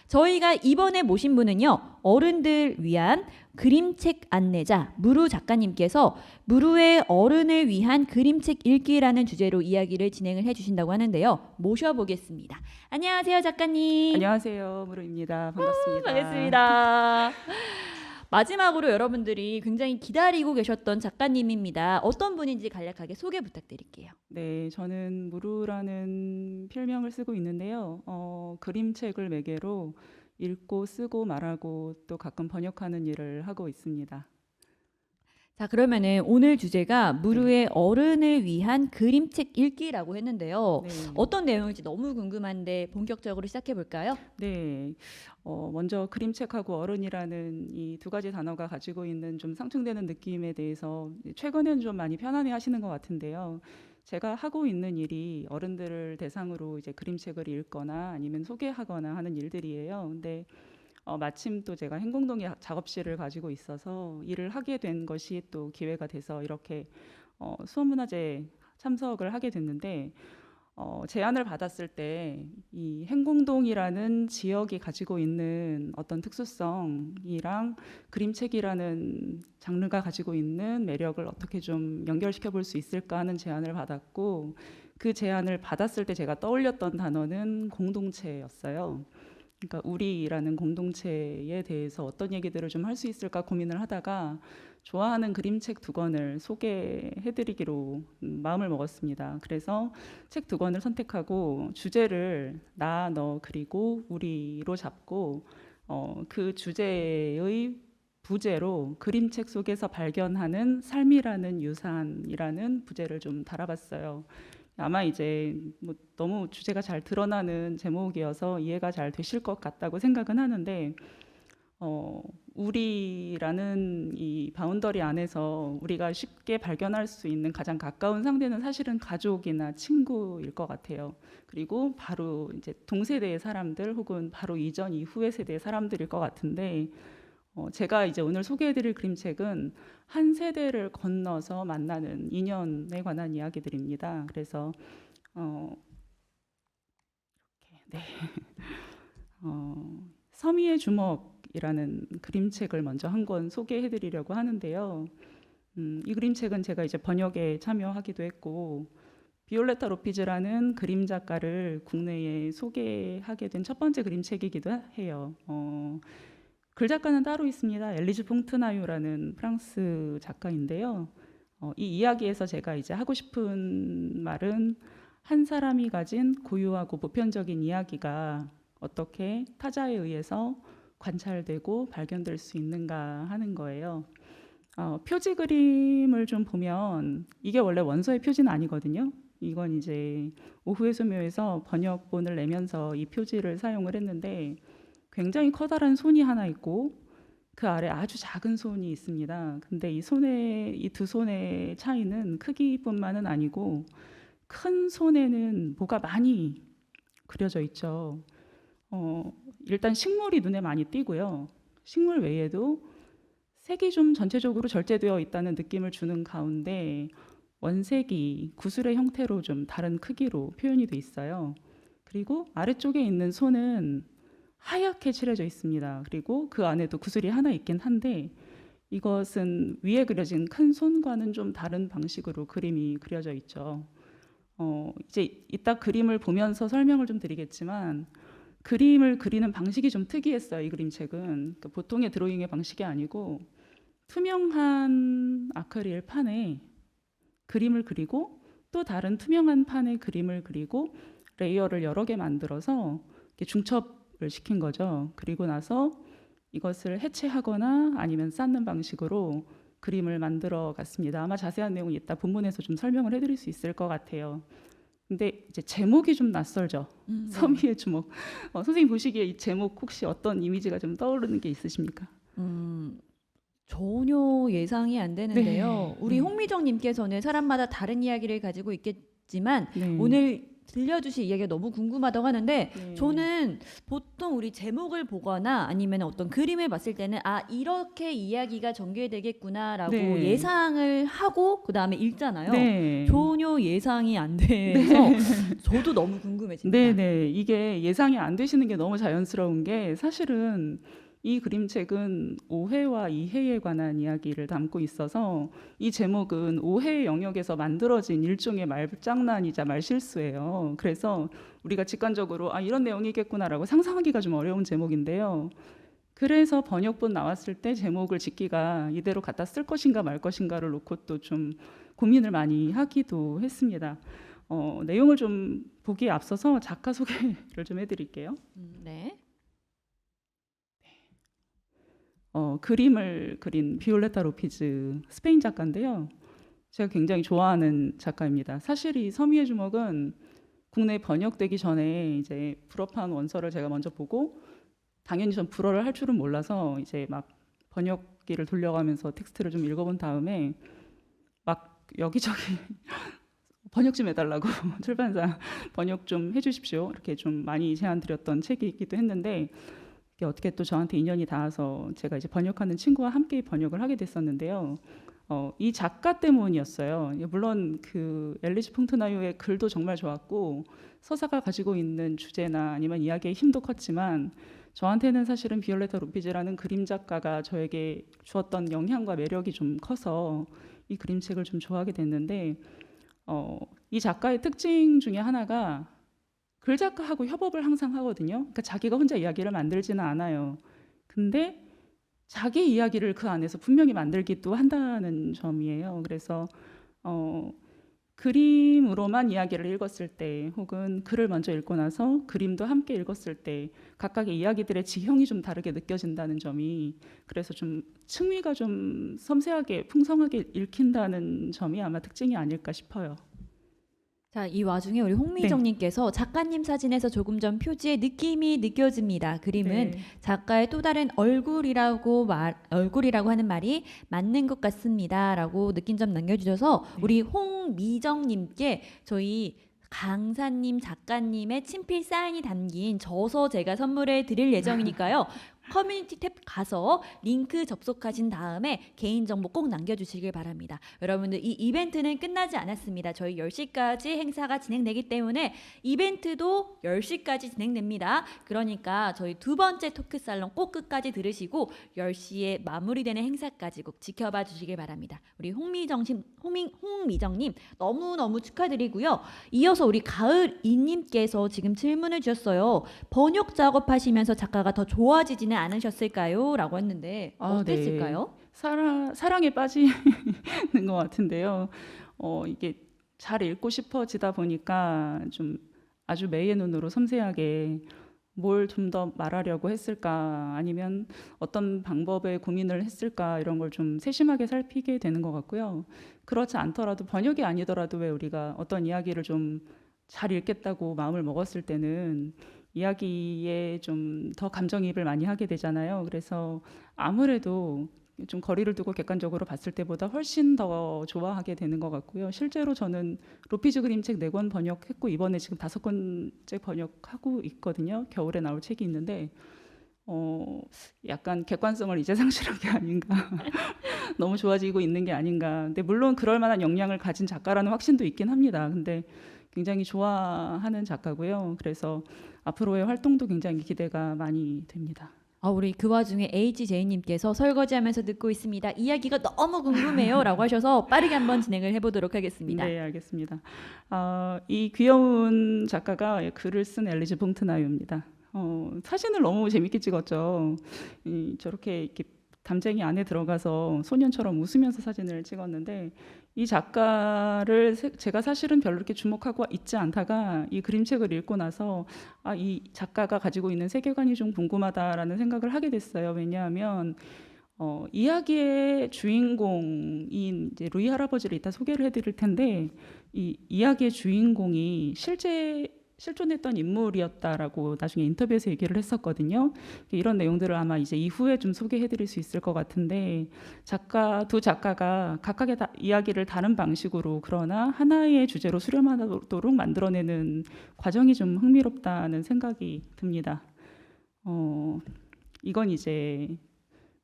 저희가 이번에 모신 분은요, 어른들 위한 그림책 안내자 무루 작가님께서 무루의 어른을 위한 그림책 읽기라는 주제로 이야기를 진행을 해주신다고 하는데요. 모셔보겠습니다. 안녕하세요, 작가님. 안녕하세요, 무루입니다. 반갑습니다. 반갑습니다. 마지막으로 여러분들이 굉장히 기다리고 계셨던 작가님입니다. 어떤 분인지 간략하게 소개 부탁드릴게요. 네, 저는 무루라는 필명을 쓰고 있는데요. 그림책을 매개로 읽고 쓰고 말하고 또 가끔 번역하는 일을 하고 있습니다. 자, 그러면은 오늘 주제가 무루의 어른을 위한 그림책 읽기라고 했는데요. 네, 어떤 내용일지 너무 궁금한데 본격적으로 시작해 볼까요? 네. 먼저 그림책하고 어른이라는 이 두 가지 단어가 가지고 있는 좀 상충되는 느낌에 대해서 최근에는 좀 많이 편안해 하시는 것 같은데요. 제가 하고 있는 일이 어른들을 대상으로 이제 그림책을 읽거나 아니면 소개하거나 하는 일들이에요. 근데 마침 또 제가 행궁동에 작업실을 가지고 있어서 일을 하게 된 것이 또 기회가 돼서 이렇게 수원문화제 참석을 하게 됐는데 제안을 받았을 때 이 행궁동이라는 지역이 가지고 있는 어떤 특수성이랑 그림책이라는 장르가 가지고 있는 매력을 어떻게 좀 연결시켜 볼 수 있을까 하는 제안을 받았고, 그 제안을 받았을 때 제가 떠올렸던 단어는 공동체였어요. 그러니까 우리라는 공동체에 대해서 어떤 얘기들을 좀 할 수 있을까 고민을 하다가 좋아하는 그림책 두 권을 소개해드리기로 마음을 먹었습니다. 그래서 책 두 권을 선택하고 주제를 나, 너, 그리고 우리로 잡고 그 주제의 부제로 그림책 속에서 발견하는 삶이라는 유산이라는 부제를 좀 달아봤어요. 아마 이제 뭐 너무 주제가 잘 드러나는 제목이어서 이해가 잘 되실 것 같다고 생각은 하는데, 우리라는 이 바운더리 안에서 우리가 쉽게 발견할 수 있는 가장 가까운 상대는 사실은 가족이나 친구일 것 같아요. 그리고 바로 이제 동세대의 사람들 혹은 바로 이전 이후의 세대의 사람들일 것 같은데, 제가 이제 오늘 소개해드릴 그림책은 한 세대를 건너서 만나는 인연에 관한 이야기들입니다. 그래서 이렇게, 네. 서미의 주먹이라는 그림책을 먼저 한 권 소개해드리려고 하는데요. 이 그림책은 제가 이제 번역에 참여하기도 했고, 비올레타 로피즈라는 그림 작가를 국내에 소개하게 된 첫 번째 그림책이기도 해요. 글 작가는 따로 있습니다. 엘리즈 퐁트나유라는 프랑스 작가인데요. 이 이야기에서 제가 이제 하고 싶은 말은 한 사람이 가진 고유하고 보편적인 이야기가 어떻게 타자에 의해서 관찰되고 발견될 수 있는가 하는 거예요. 표지 그림을 좀 보면 이게 원래 원서의 표지는 아니거든요. 이건 이제 오후의 소묘에서 번역본을 내면서 이 표지를 사용을 했는데, 굉장히 커다란 손이 하나 있고 그 아래 아주 작은 손이 있습니다. 근데 이 두 손의 차이는 크기뿐만은 아니고 큰 손에는 뭐가 많이 그려져 있죠. 일단 식물이 눈에 많이 띄고요. 식물 외에도 색이 좀 전체적으로 절제되어 있다는 느낌을 주는 가운데 원색이 구슬의 형태로 좀 다른 크기로 표현이 돼 있어요. 그리고 아래쪽에 있는 손은 하얗게 칠해져 있습니다. 그리고 그 안에도 구슬이 하나 있긴 한데 이것은 위에 그려진 큰 손과는 좀 다른 방식으로 그림이 그려져 있죠. 이제 이따 그림을 보면서 설명을 좀 드리겠지만, 그림을 그리는 방식이 좀 특이했어요. 이 그림책은 그러니까 보통의 드로잉의 방식이 아니고 투명한 아크릴 판에 그림을 그리고 또 다른 투명한 판에 그림을 그리고 레이어를 여러 개 만들어서 중첩을 시킨 거죠. 그리고 나서 이것을 해체하거나 아니면 쌓는 방식으로 그림을 만들어 갔습니다. 아마 자세한 내용은 이따 본문에서 좀 설명을 해드릴 수 있을 것 같아요. 근데 이제 제목이 좀 낯설죠. 네. 서미의 주먹. 선생님 보시기에 이 제목 혹시 어떤 이미지가 좀 떠오르는 게 있으십니까? 전혀 예상이 안 되는데요. 네. 우리 네. 홍미정님께서는 사람마다 다른 이야기를 가지고 있겠지만 네. 오늘 들려주실 이야기가 너무 궁금하다고 하는데 네. 저는 보통 우리 제목을 보거나 아니면 어떤 그림을 봤을 때는 아 이렇게 이야기가 전개되겠구나라고 네. 예상을 하고 그 다음에 읽잖아요. 네. 전혀 예상이 안 돼서 저도 너무 궁금해집니다. 네네. 이게 예상이 안 되시는 게 너무 자연스러운 게 사실은 이 그림책은 오해와 이해에 관한 이야기를 담고 있어서 이 제목은 오해의 영역에서 만들어진 일종의 말장난이자 말실수예요. 그래서 우리가 직관적으로 아 이런 내용이겠구나라고 상상하기가 좀 어려운 제목인데요. 그래서 번역본 나왔을 때 제목을 짓기가 이대로 갖다 쓸 것인가 말 것인가를 놓고 또 좀 고민을 많이 하기도 했습니다. 내용을 좀 보기에 앞서서 작가 소개를 좀 해드릴게요. 네. 그림을 그린 비올레타 로피즈 스페인 작가인데요. 제가 굉장히 좋아하는 작가입니다. 사실 이 서미의 주먹은 국내 번역되기 전에 이제 불어판 원서를 제가 먼저 보고 당연히 전 불어를 할 줄은 몰라서 이제 막 번역기를 돌려가면서 텍스트를 좀 읽어본 다음에 막 여기저기 번역 좀 해달라고 출판사 번역 좀 해주십시오 이렇게 좀 많이 제안 드렸던 책이기도 했는데 이게 어떻게 또 저한테 인연이 닿아서 제가 이제 번역하는 친구와 함께 번역을 하게 됐었는데요. 이 작가 때문이었어요. 물론 그 엘리즈 퐁트나유의 글도 정말 좋았고 서사가 가지고 있는 주제나 아니면 이야기의 힘도 컸지만 저한테는 사실은 비올레타 로피즈라는 그림 작가가 저에게 주었던 영향과 매력이 좀 커서 이 그림책을 좀 좋아하게 됐는데 이 작가의 특징 중에 하나가 글 작가하고 협업을 항상 하거든요. 그러니까 자기가 혼자 이야기를 만들지는 않아요. 근데 자기 이야기를 그 안에서 분명히 만들기도 한다는 점이에요. 그래서 그림으로만 이야기를 읽었을 때 혹은 글을 먼저 읽고 나서 그림도 함께 읽었을 때 각각의 이야기들의 지형이 좀 다르게 느껴진다는 점이 그래서 좀 층위가 좀 섬세하게 풍성하게 읽힌다는 점이 아마 특징이 아닐까 싶어요. 자, 이 와중에 우리 홍미정님께서 작가님 사진에서 조금 전 표지의 느낌이 느껴집니다. 그림은 네. 작가의 또 다른 얼굴이라고 하는 말이 맞는 것 같습니다라고 느낀 점 남겨주셔서 네. 우리 홍미정님께 저희 강사님 작가님의 친필 사인이 담긴 저서 제가 선물해 드릴 예정이니까요. 커뮤니티 탭 가서 링크 접속하신 다음에 개인정보 꼭 남겨주시길 바랍니다. 여러분들 이 이벤트는 끝나지 않았습니다. 저희 10시까지 행사가 진행되기 때문에 이벤트도 10시까지 진행됩니다. 그러니까 저희 두 번째 토크살롱 꼭 끝까지 들으시고 10시에 마무리되는 행사까지 꼭 지켜봐 주시길 바랍니다. 우리 홍미정님 너무너무 축하드리고요. 이어서 우리 가을이님께서 지금 질문을 주셨어요. 번역 작업하시면서 작가가 더 좋아지지는 않으셨을까요? 라고 했는데 어땠을까요? 사랑에 빠지는 것 같은데요. 이게 잘 읽고 싶어지다 보니까 좀 아주 매의 눈으로 섬세하게 뭘 좀 더 말하려고 했을까 아니면 어떤 방법에 고민을 했을까 이런 걸 좀 세심하게 살피게 되는 것 같고요. 그렇지 않더라도 번역이 아니더라도 왜 우리가 어떤 이야기를 좀 잘 읽겠다고 마음을 먹었을 때는 이야기에 좀 더 감정이입을 많이 하게 되잖아요. 그래서 아무래도 좀 거리를 두고 객관적으로 봤을 때보다 훨씬 더 좋아하게 되는 것 같고요. 실제로 저는 로피즈 그림책 4권 번역했고 이번에 지금 5권째 번역하고 있거든요. 겨울에 나올 책이 있는데 약간 객관성을 이제 상실한 게 아닌가. 너무 좋아지고 있는 게 아닌가. 근데 물론 그럴 만한 역량을 가진 작가라는 확신도 있긴 합니다. 근데 굉장히 좋아하는 작가고요. 그래서 앞으로의 활동도 굉장히 기대가 많이 됩니다. 우리 그 와중에 HJ님께서 설거지하면서 듣고 있습니다. 이야기가 너무 궁금해요 라고 하셔서 빠르게 한번 진행을 해보도록 하겠습니다. 네, 알겠습니다. 이 귀여운 작가가 글을 쓴 엘리즈 퐁트나유입니다. 사진을 너무 재밌게 찍었죠. 저렇게 이렇게 담쟁이 안에 들어가서 소년처럼 웃으면서 사진을 찍었는데 이 작가를 제가 사실은 별로 이렇게 주목하고 있지 않다가 이 그림책을 읽고 나서 이 작가가 가지고 있는 세계관이 좀 궁금하다라는 생각을 하게 됐어요. 왜냐하면 이야기의 주인공인 이제 루이 할아버지를 이따 소개를 해드릴 텐데 이 이야기의 주인공이 실제 실존했던 인물이었다라고 나중에 인터뷰에서 얘기를 했었거든요. 이런 내용들을 아마 이제 이후에 좀 소개해드릴 수 있을 것 같은데 두 작가가 각각의 이야기를 다른 방식으로 그러나 하나의 주제로 수렴하도록 만들어내는 과정이 좀 흥미롭다는 생각이 듭니다. 이건 이제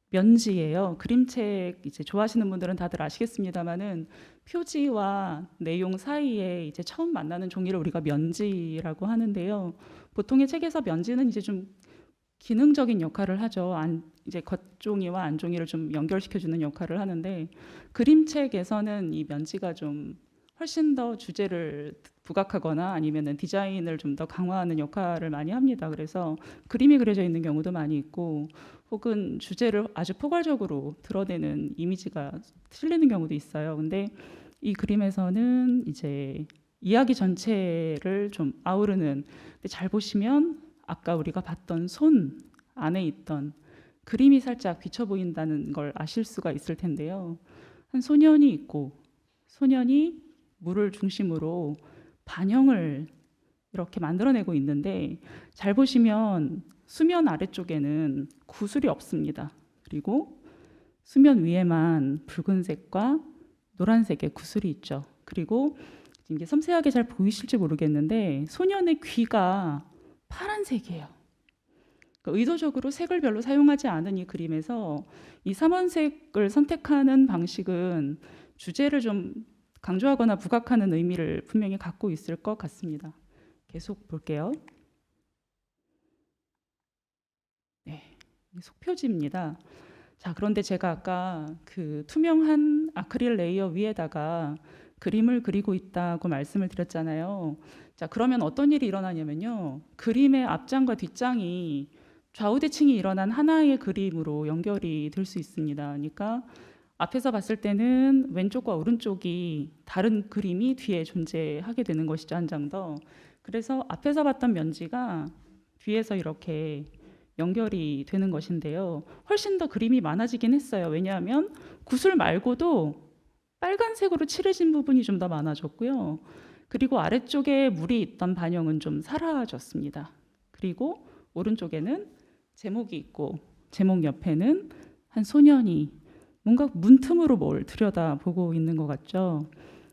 면지예요. 그림책 이제 좋아하시는 분들은 다들 아시겠습니다만은 표지와 내용 사이에 이제 처음 만나는 종이를 우리가 면지라고 하는데요. 보통의 책에서 면지는 이제 좀 기능적인 역할을 하죠. 이제 겉종이와 안종이를 좀 연결시켜주는 역할을 하는데 그림책에서는 이 면지가 좀 훨씬 더 주제를 부각하거나 아니면은 디자인을 좀 더 강화하는 역할을 많이 합니다. 그래서 그림이 그려져 있는 경우도 많이 있고 혹은 주제를 아주 포괄적으로 드러내는 이미지가 실리는 경우도 있어요. 근데 이 그림에서는 이제 이야기 전체를 좀 아우르는, 근데 잘 보시면 아까 우리가 봤던 손 안에 있던 그림이 살짝 비쳐 보인다는 걸 아실 수가 있을 텐데요. 한 소년이 있고 소년이 물을 중심으로 반영을 이렇게 만들어내고 있는데 잘 보시면 수면 아래쪽에는 구슬이 없습니다. 그리고 수면 위에만 붉은색과 노란색의 구슬이 있죠. 그리고 이게 섬세하게 잘 보이실지 모르겠는데 소년의 귀가 파란색이에요. 그러니까 의도적으로 색을 별로 사용하지 않은 이 그림에서 이 삼원색을 선택하는 방식은 주제를 좀 강조하거나 부각하는 의미를 분명히 갖고 있을 것 같습니다. 계속 볼게요. 네, 속표지입니다. 자, 그런데 제가 아까 그 투명한 아크릴 레이어 위에다가 그림을 그리고 있다고 말씀을 드렸잖아요. 자, 그러면 어떤 일이 일어나냐면요. 그림의 앞장과 뒷장이 좌우대칭이 일어난 하나의 그림으로 연결이 될 수 있습니다. 그러니까 앞에서 봤을 때는 왼쪽과 오른쪽이 다른 그림이 뒤에 존재하게 되는 것이죠. 한 장 더. 그래서 앞에서 봤던 면지가 뒤에서 이렇게 연결이 되는 것인데요. 훨씬 더 그림이 많아지긴 했어요. 왜냐하면 구슬 말고도 빨간색으로 칠해진 부분이 좀 더 많아졌고요. 그리고 아래쪽에 물이 있던 반영은 좀 사라졌습니다. 그리고 오른쪽에는 제목이 있고 제목 옆에는 한 소년이 뭔가 문틈으로 뭘 들여다보고 있는 것 같죠.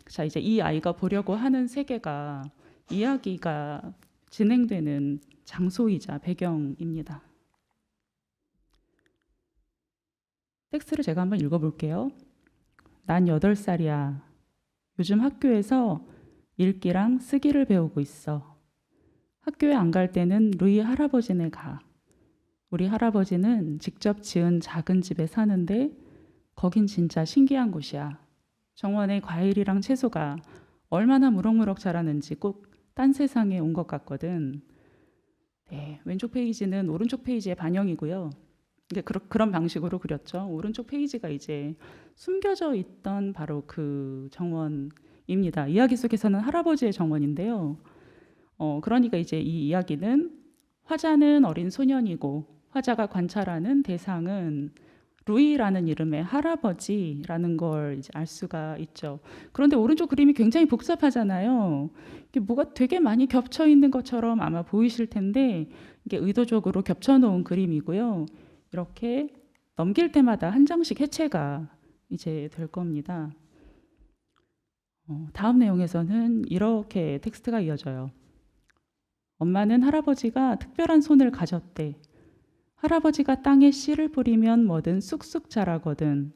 자, 이제 이 아이가 보려고 하는 세계가 이야기가 진행되는 장소이자 배경입니다. 텍스트를 제가 한번 읽어볼게요. 난 8살이야. 요즘 학교에서 읽기랑 쓰기를 배우고 있어. 학교에 안 갈 때는 루이 할아버지네 가. 우리 할아버지는 직접 지은 작은 집에 사는데 거긴 진짜 신기한 곳이야. 정원에 과일이랑 채소가 얼마나 무럭무럭 자라는지 꼭 딴 세상에 온 것 같거든. 네, 왼쪽 페이지는 오른쪽 페이지의 반영이고요. 이게 그런 방식으로 그렸죠. 오른쪽 페이지가 이제 숨겨져 있던 바로 그 정원입니다. 이야기 속에서는 할아버지의 정원인데요. 그러니까 이제 이 이야기는 화자는 어린 소년이고 화자가 관찰하는 대상은 루이라는 이름의 할아버지라는 걸 이제 알 수가 있죠. 그런데 오른쪽 그림이 굉장히 복잡하잖아요. 이게 뭐가 되게 많이 겹쳐 있는 것처럼 아마 보이실 텐데 이게 의도적으로 겹쳐 놓은 그림이고요. 이렇게 넘길 때마다 한 장씩 해체가 이제 될 겁니다. 다음 내용에서는 이렇게 텍스트가 이어져요. 엄마는 할아버지가 특별한 손을 가졌대. 할아버지가 땅에 씨를 뿌리면 뭐든 쑥쑥 자라거든.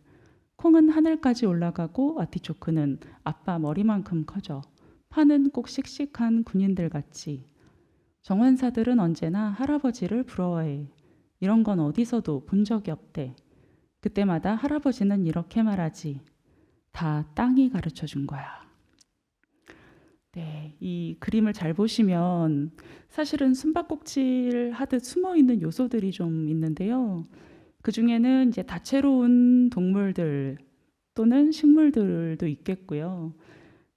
콩은 하늘까지 올라가고 아티초크는 아빠 머리만큼 커져. 파는 꼭 씩씩한 군인들 같이. 정원사들은 언제나 할아버지를 부러워해. 이런 건 어디서도 본 적이 없대. 그때마다 할아버지는 이렇게 말하지. 다 땅이 가르쳐 준 거야. 네, 이 그림을 잘 보시면 사실은 숨바꼭질 하듯 숨어 있는 요소들이 좀 있는데요. 그 중에는 이제 다채로운 동물들 또는 식물들도 있겠고요.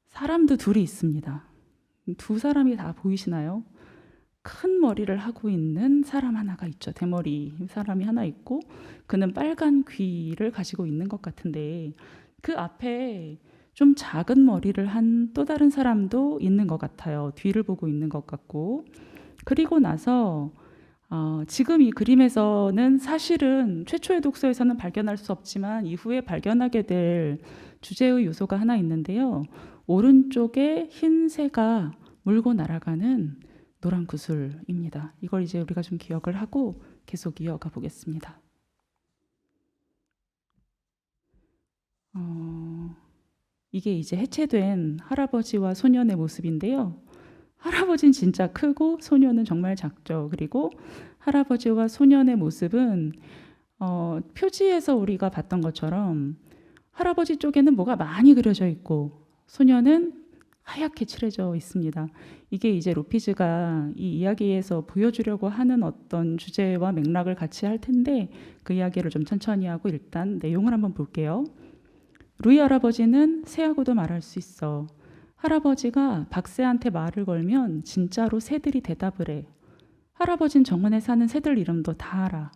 사람도 둘이 있습니다. 두 사람이 다 보이시나요? 큰 머리를 하고 있는 사람 하나가 있죠. 대머리 사람이 하나 있고 그는 빨간 귀를 가지고 있는 것 같은데 그 앞에 좀 작은 머리를 한 또 다른 사람도 있는 것 같아요. 뒤를 보고 있는 것 같고. 그리고 나서 지금 이 그림에서는 사실은 최초의 독서에서는 발견할 수 없지만 이후에 발견하게 될 주제의 요소가 하나 있는데요. 오른쪽에 흰 새가 물고 날아가는 노란 구슬입니다. 이걸 이제 우리가 좀 기억을 하고 계속 이어가 보겠습니다. 이게 이제 해체된 할아버지와 소년의 모습인데요. 할아버지는 진짜 크고 소년은 정말 작죠. 그리고 할아버지와 소년의 모습은 표지에서 우리가 봤던 것처럼 할아버지 쪽에는 뭐가 많이 그려져 있고 소년은 하얗게 칠해져 있습니다. 이게 이제 로피즈가 이 이야기에서 보여주려고 하는 어떤 주제와 맥락을 같이 할 텐데 그 이야기를 좀 천천히 하고 일단 내용을 한번 볼게요. 루이 할아버지는 새하고도 말할 수 있어. 할아버지가 박새한테 말을 걸면 진짜로 새들이 대답을 해. 할아버진 정원에 사는 새들 이름도 다 알아.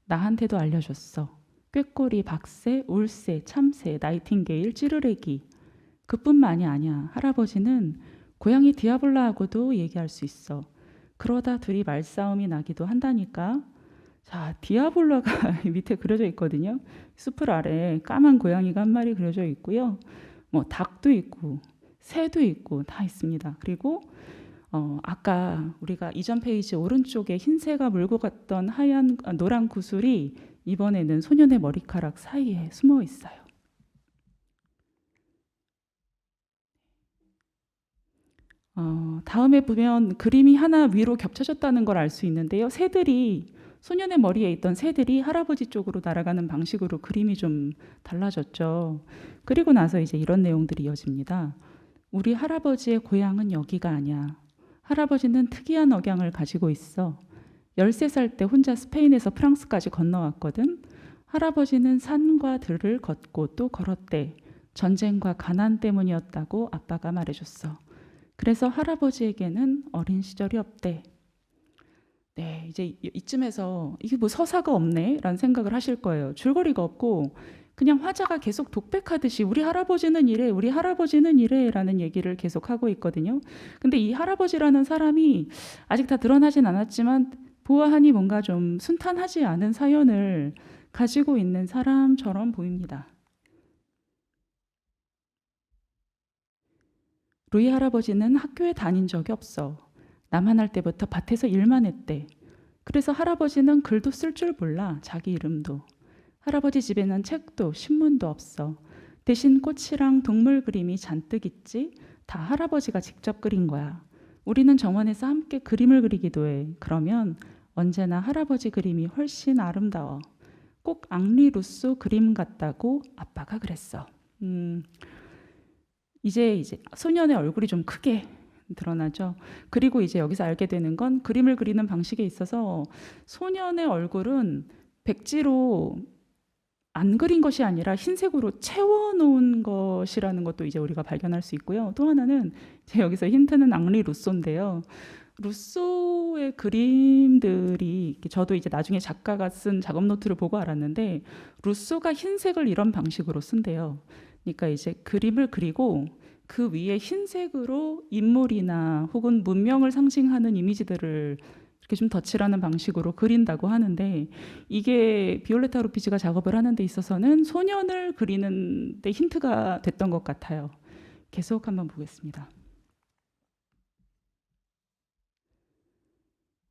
나한테도 알려줬어. 꾀꼬리, 박새, 울새, 참새, 나이팅게일, 찌르레기. 그뿐만이 아니야. 할아버지는 고양이 디아블라하고도 얘기할 수 있어. 그러다 둘이 말싸움이 나기도 한다니까. 자, 디아블라가 밑에 그려져 있거든요. 숲을 아래 까만 고양이가 한 마리 그려져 있고요. 뭐 닭도 있고 새도 있고 다 있습니다. 그리고 아까 우리가 이전 페이지 오른쪽에 흰새가 물고 갔던 노란 구슬이 이번에는 소년의 머리카락 사이에 숨어 있어요. 다음에 보면 그림이 하나 위로 겹쳐졌다는 걸 알 수 있는데요. 새들이 소년의 머리에 있던 새들이 할아버지 쪽으로 날아가는 방식으로 그림이 좀 달라졌죠. 그리고 나서 이제 이런 내용들이 이어집니다. 우리 할아버지의 고향은 여기가 아니야. 할아버지는 특이한 억양을 가지고 있어. 13살 때 혼자 스페인에서 프랑스까지 건너왔거든. 할아버지는 산과 들을 걷고 또 걸었대. 전쟁과 가난 때문이었다고 아빠가 말해줬어. 그래서 할아버지에게는 어린 시절이 없대. 네, 이제 이쯤에서 이게 뭐 서사가 없네 라는 생각을 하실 거예요. 줄거리가 없고 그냥 화자가 계속 독백하듯이 우리 할아버지는 이래, 우리 할아버지는 이래 라는 얘기를 계속 하고 있거든요. 근데 이 할아버지라는 사람이 아직 다 드러나진 않았지만 보아하니 뭔가 좀 순탄하지 않은 사연을 가지고 있는 사람처럼 보입니다. 루이 할아버지는 학교에 다닌 적이 없어. 남한할 때부터 밭에서 일만 했대. 그래서 할아버지는 글도 쓸 줄 몰라. 자기 이름도. 할아버지 집에는 책도 신문도 없어. 대신 꽃이랑 동물 그림이 잔뜩 있지. 다 할아버지가 직접 그린 거야. 우리는 정원에서 함께 그림을 그리기도 해. 그러면 언제나 할아버지 그림이 훨씬 아름다워. 꼭 앙리 루소 그림 같다고 아빠가 그랬어. 이제 소년의 얼굴이 좀 크게 드러나죠. 그리고 이제 여기서 알게 되는 건 그림을 그리는 방식에 있어서 소년의 얼굴은 백지로 안 그린 것이 아니라 흰색으로 채워놓은 것이라는 것도 이제 우리가 발견할 수 있고요. 또 하나는 이제 여기서 힌트는 앙리 루소인데요. 루소의 그림들이 저도 이제 나중에 작가가 쓴 작업 노트를 보고 알았는데 루소가 흰색을 이런 방식으로 쓴대요. 그러니까 이제 그림을 그리고 그 위에 흰색으로 인물이나 혹은 문명을 상징하는 이미지들을 이렇게 좀 덧칠하는 방식으로 그린다고 하는데 이게 비올레타 루피즈가 작업을 하는 데 있어서는 소년을 그리는 데 힌트가 됐던 것 같아요. 계속 한번 보겠습니다.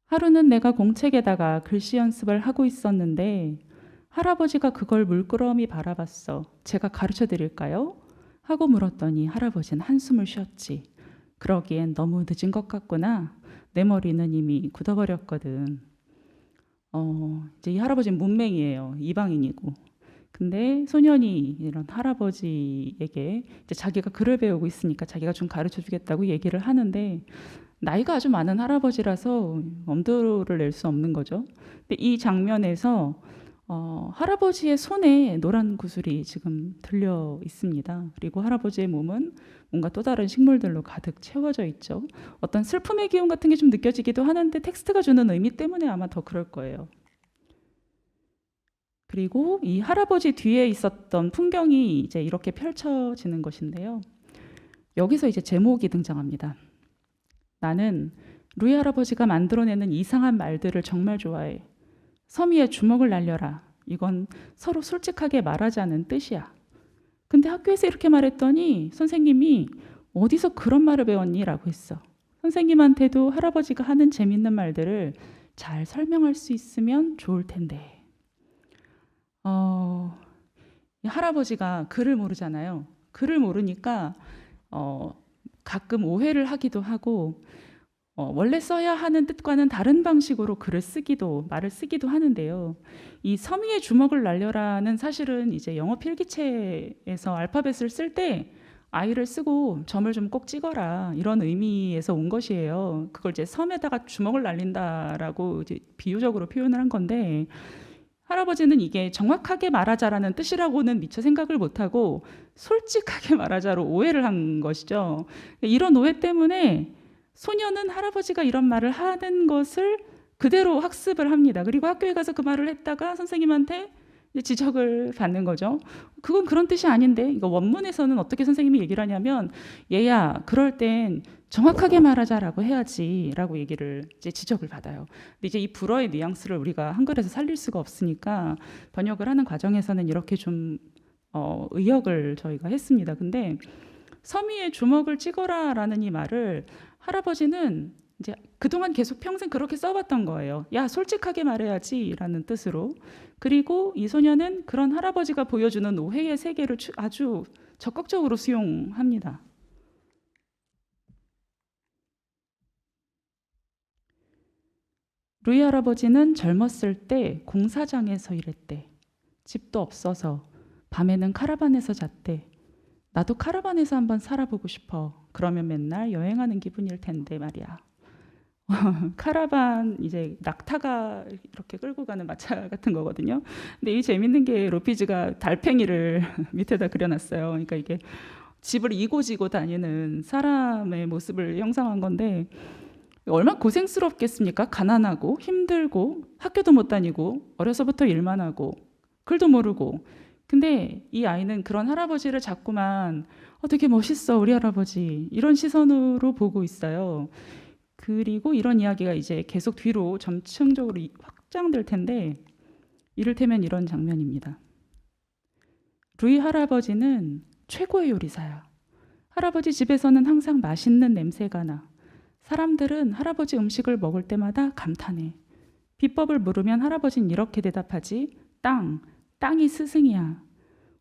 하루는 내가 공책에다가 글씨 연습을 하고 있었는데 할아버지가 그걸 물끄러미 바라봤어. 제가 가르쳐 드릴까요? 하고 물었더니 할아버지는 한숨을 쉬었지. 그러기엔 너무 늦은 것 같구나. 내 머리는 이미 굳어버렸거든. 이제 이 할아버지는 문맹이에요. 이방인이고. 근데 소년이 이런 할아버지에게 이제 자기가 글을 배우고 있으니까 자기가 좀 가르쳐 주겠다고 얘기를 하는데 나이가 아주 많은 할아버지라서 엄두를 낼 수 없는 거죠. 근데 이 장면에서 할아버지의 손에 노란 구슬이 지금 들려 있습니다. 그리고 할아버지의 몸은 뭔가 또 다른 식물들로 가득 채워져 있죠. 어떤 슬픔의 기운 같은 게 좀 느껴지기도 하는데 텍스트가 주는 의미 때문에 아마 더 그럴 거예요. 그리고 이 할아버지 뒤에 있었던 풍경이 이제 이렇게 펼쳐지는 것인데요. 여기서 이제 제목이 등장합니다. 나는 루이 할아버지가 만들어내는 이상한 말들을 정말 좋아해. 서미에 주먹을 날려라. 이건 서로 솔직하게 말하자는 뜻이야. 근데 학교에서 이렇게 말했더니 선생님이 어디서 그런 말을 배웠니? 라고 했어. 선생님한테도 할아버지가 하는 재밌는 말들을 잘 설명할 수 있으면 좋을 텐데. 이 할아버지가 글을 모르잖아요. 글을 모르니까 가끔 오해를 하기도 하고 원래 써야 하는 뜻과는 다른 방식으로 말을 쓰기도 하는데요. 이 서미의 주먹을 날려라는 사실은 이제 영어 필기체에서 알파벳을 쓸 때 아이를 쓰고 점을 좀 꼭 찍어라 이런 의미에서 온 것이에요. 그걸 이제 섬에다가 주먹을 날린다라고 이제 비유적으로 표현을 한 건데 할아버지는 이게 정확하게 말하자라는 뜻이라고는 미처 생각을 못하고 솔직하게 말하자로 오해를 한 것이죠. 이런 오해 때문에 소녀는 할아버지가 이런 말을 하는 것을 그대로 학습을 합니다. 그리고 학교에 가서 그 말을 했다가 선생님한테 이제 지적을 받는 거죠. 그건 그런 뜻이 아닌데, 이거 원문에서는 어떻게 선생님이 얘기를 하냐면, 얘야, 그럴 땐 정확하게 말하자라고 해야지라고 얘기를 이제 지적을 받아요. 근데 이제 이 불어의 뉘앙스를 우리가 한글에서 살릴 수가 없으니까 번역을 하는 과정에서는 이렇게 좀 의역을 저희가 했습니다. 근데 서미의 주먹을 찍어라라는 이 말을 할아버지는 이제 그동안 계속 평생 그렇게 써왔던 거예요. 야, 솔직하게 말해야지라는 뜻으로. 그리고 이 소녀는 그런 할아버지가 보여주는 오해의 세계를 아주 적극적으로 수용합니다. 루이 할아버지는 젊었을 때 공사장에서 일했대. 집도 없어서 밤에는 카라반에서 잤대. 나도 카라반에서 한번 살아보고 싶어. 그러면 맨날 여행하는 기분일 텐데 말이야. 카라반 이제 낙타가 이렇게 끌고 가는 마차 같은 거거든요. 근데 이 재밌는 게 로피즈가 달팽이를 밑에다 그려놨어요. 그러니까 이게 집을 이고지고 다니는 사람의 모습을 형상한 건데 얼마나 고생스럽겠습니까? 가난하고 힘들고 학교도 못 다니고 어려서부터 일만 하고 글도 모르고. 근데 이 아이는 그런 할아버지를 자꾸만 되게 멋있어 우리 할아버지 이런 시선으로 보고 있어요. 그리고 이런 이야기가 이제 계속 뒤로 점층적으로 확장될 텐데 이를테면 이런 장면입니다. 루이 할아버지는 최고의 요리사야. 할아버지 집에서는 항상 맛있는 냄새가 나. 사람들은 할아버지 음식을 먹을 때마다 감탄해. 비법을 물으면 할아버지는 이렇게 대답하지. 땅이 스승이야.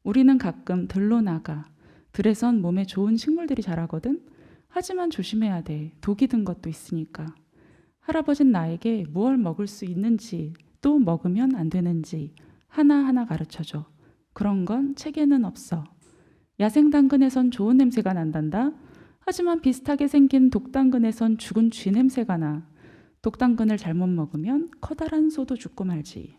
우리는 가끔 들로 나가. 들에선 몸에 좋은 식물들이 자라거든. 하지만 조심해야 돼. 독이 든 것도 있으니까. 할아버지는 나에게 무얼 먹을 수 있는지 또 먹으면 안 되는지 하나하나 가르쳐줘. 그런 건 책에는 없어. 야생 당근에선 좋은 냄새가 난단다. 하지만 비슷하게 생긴 독당근에선 죽은 쥐 냄새가 나. 독당근을 잘못 먹으면 커다란 소도 죽고 말지.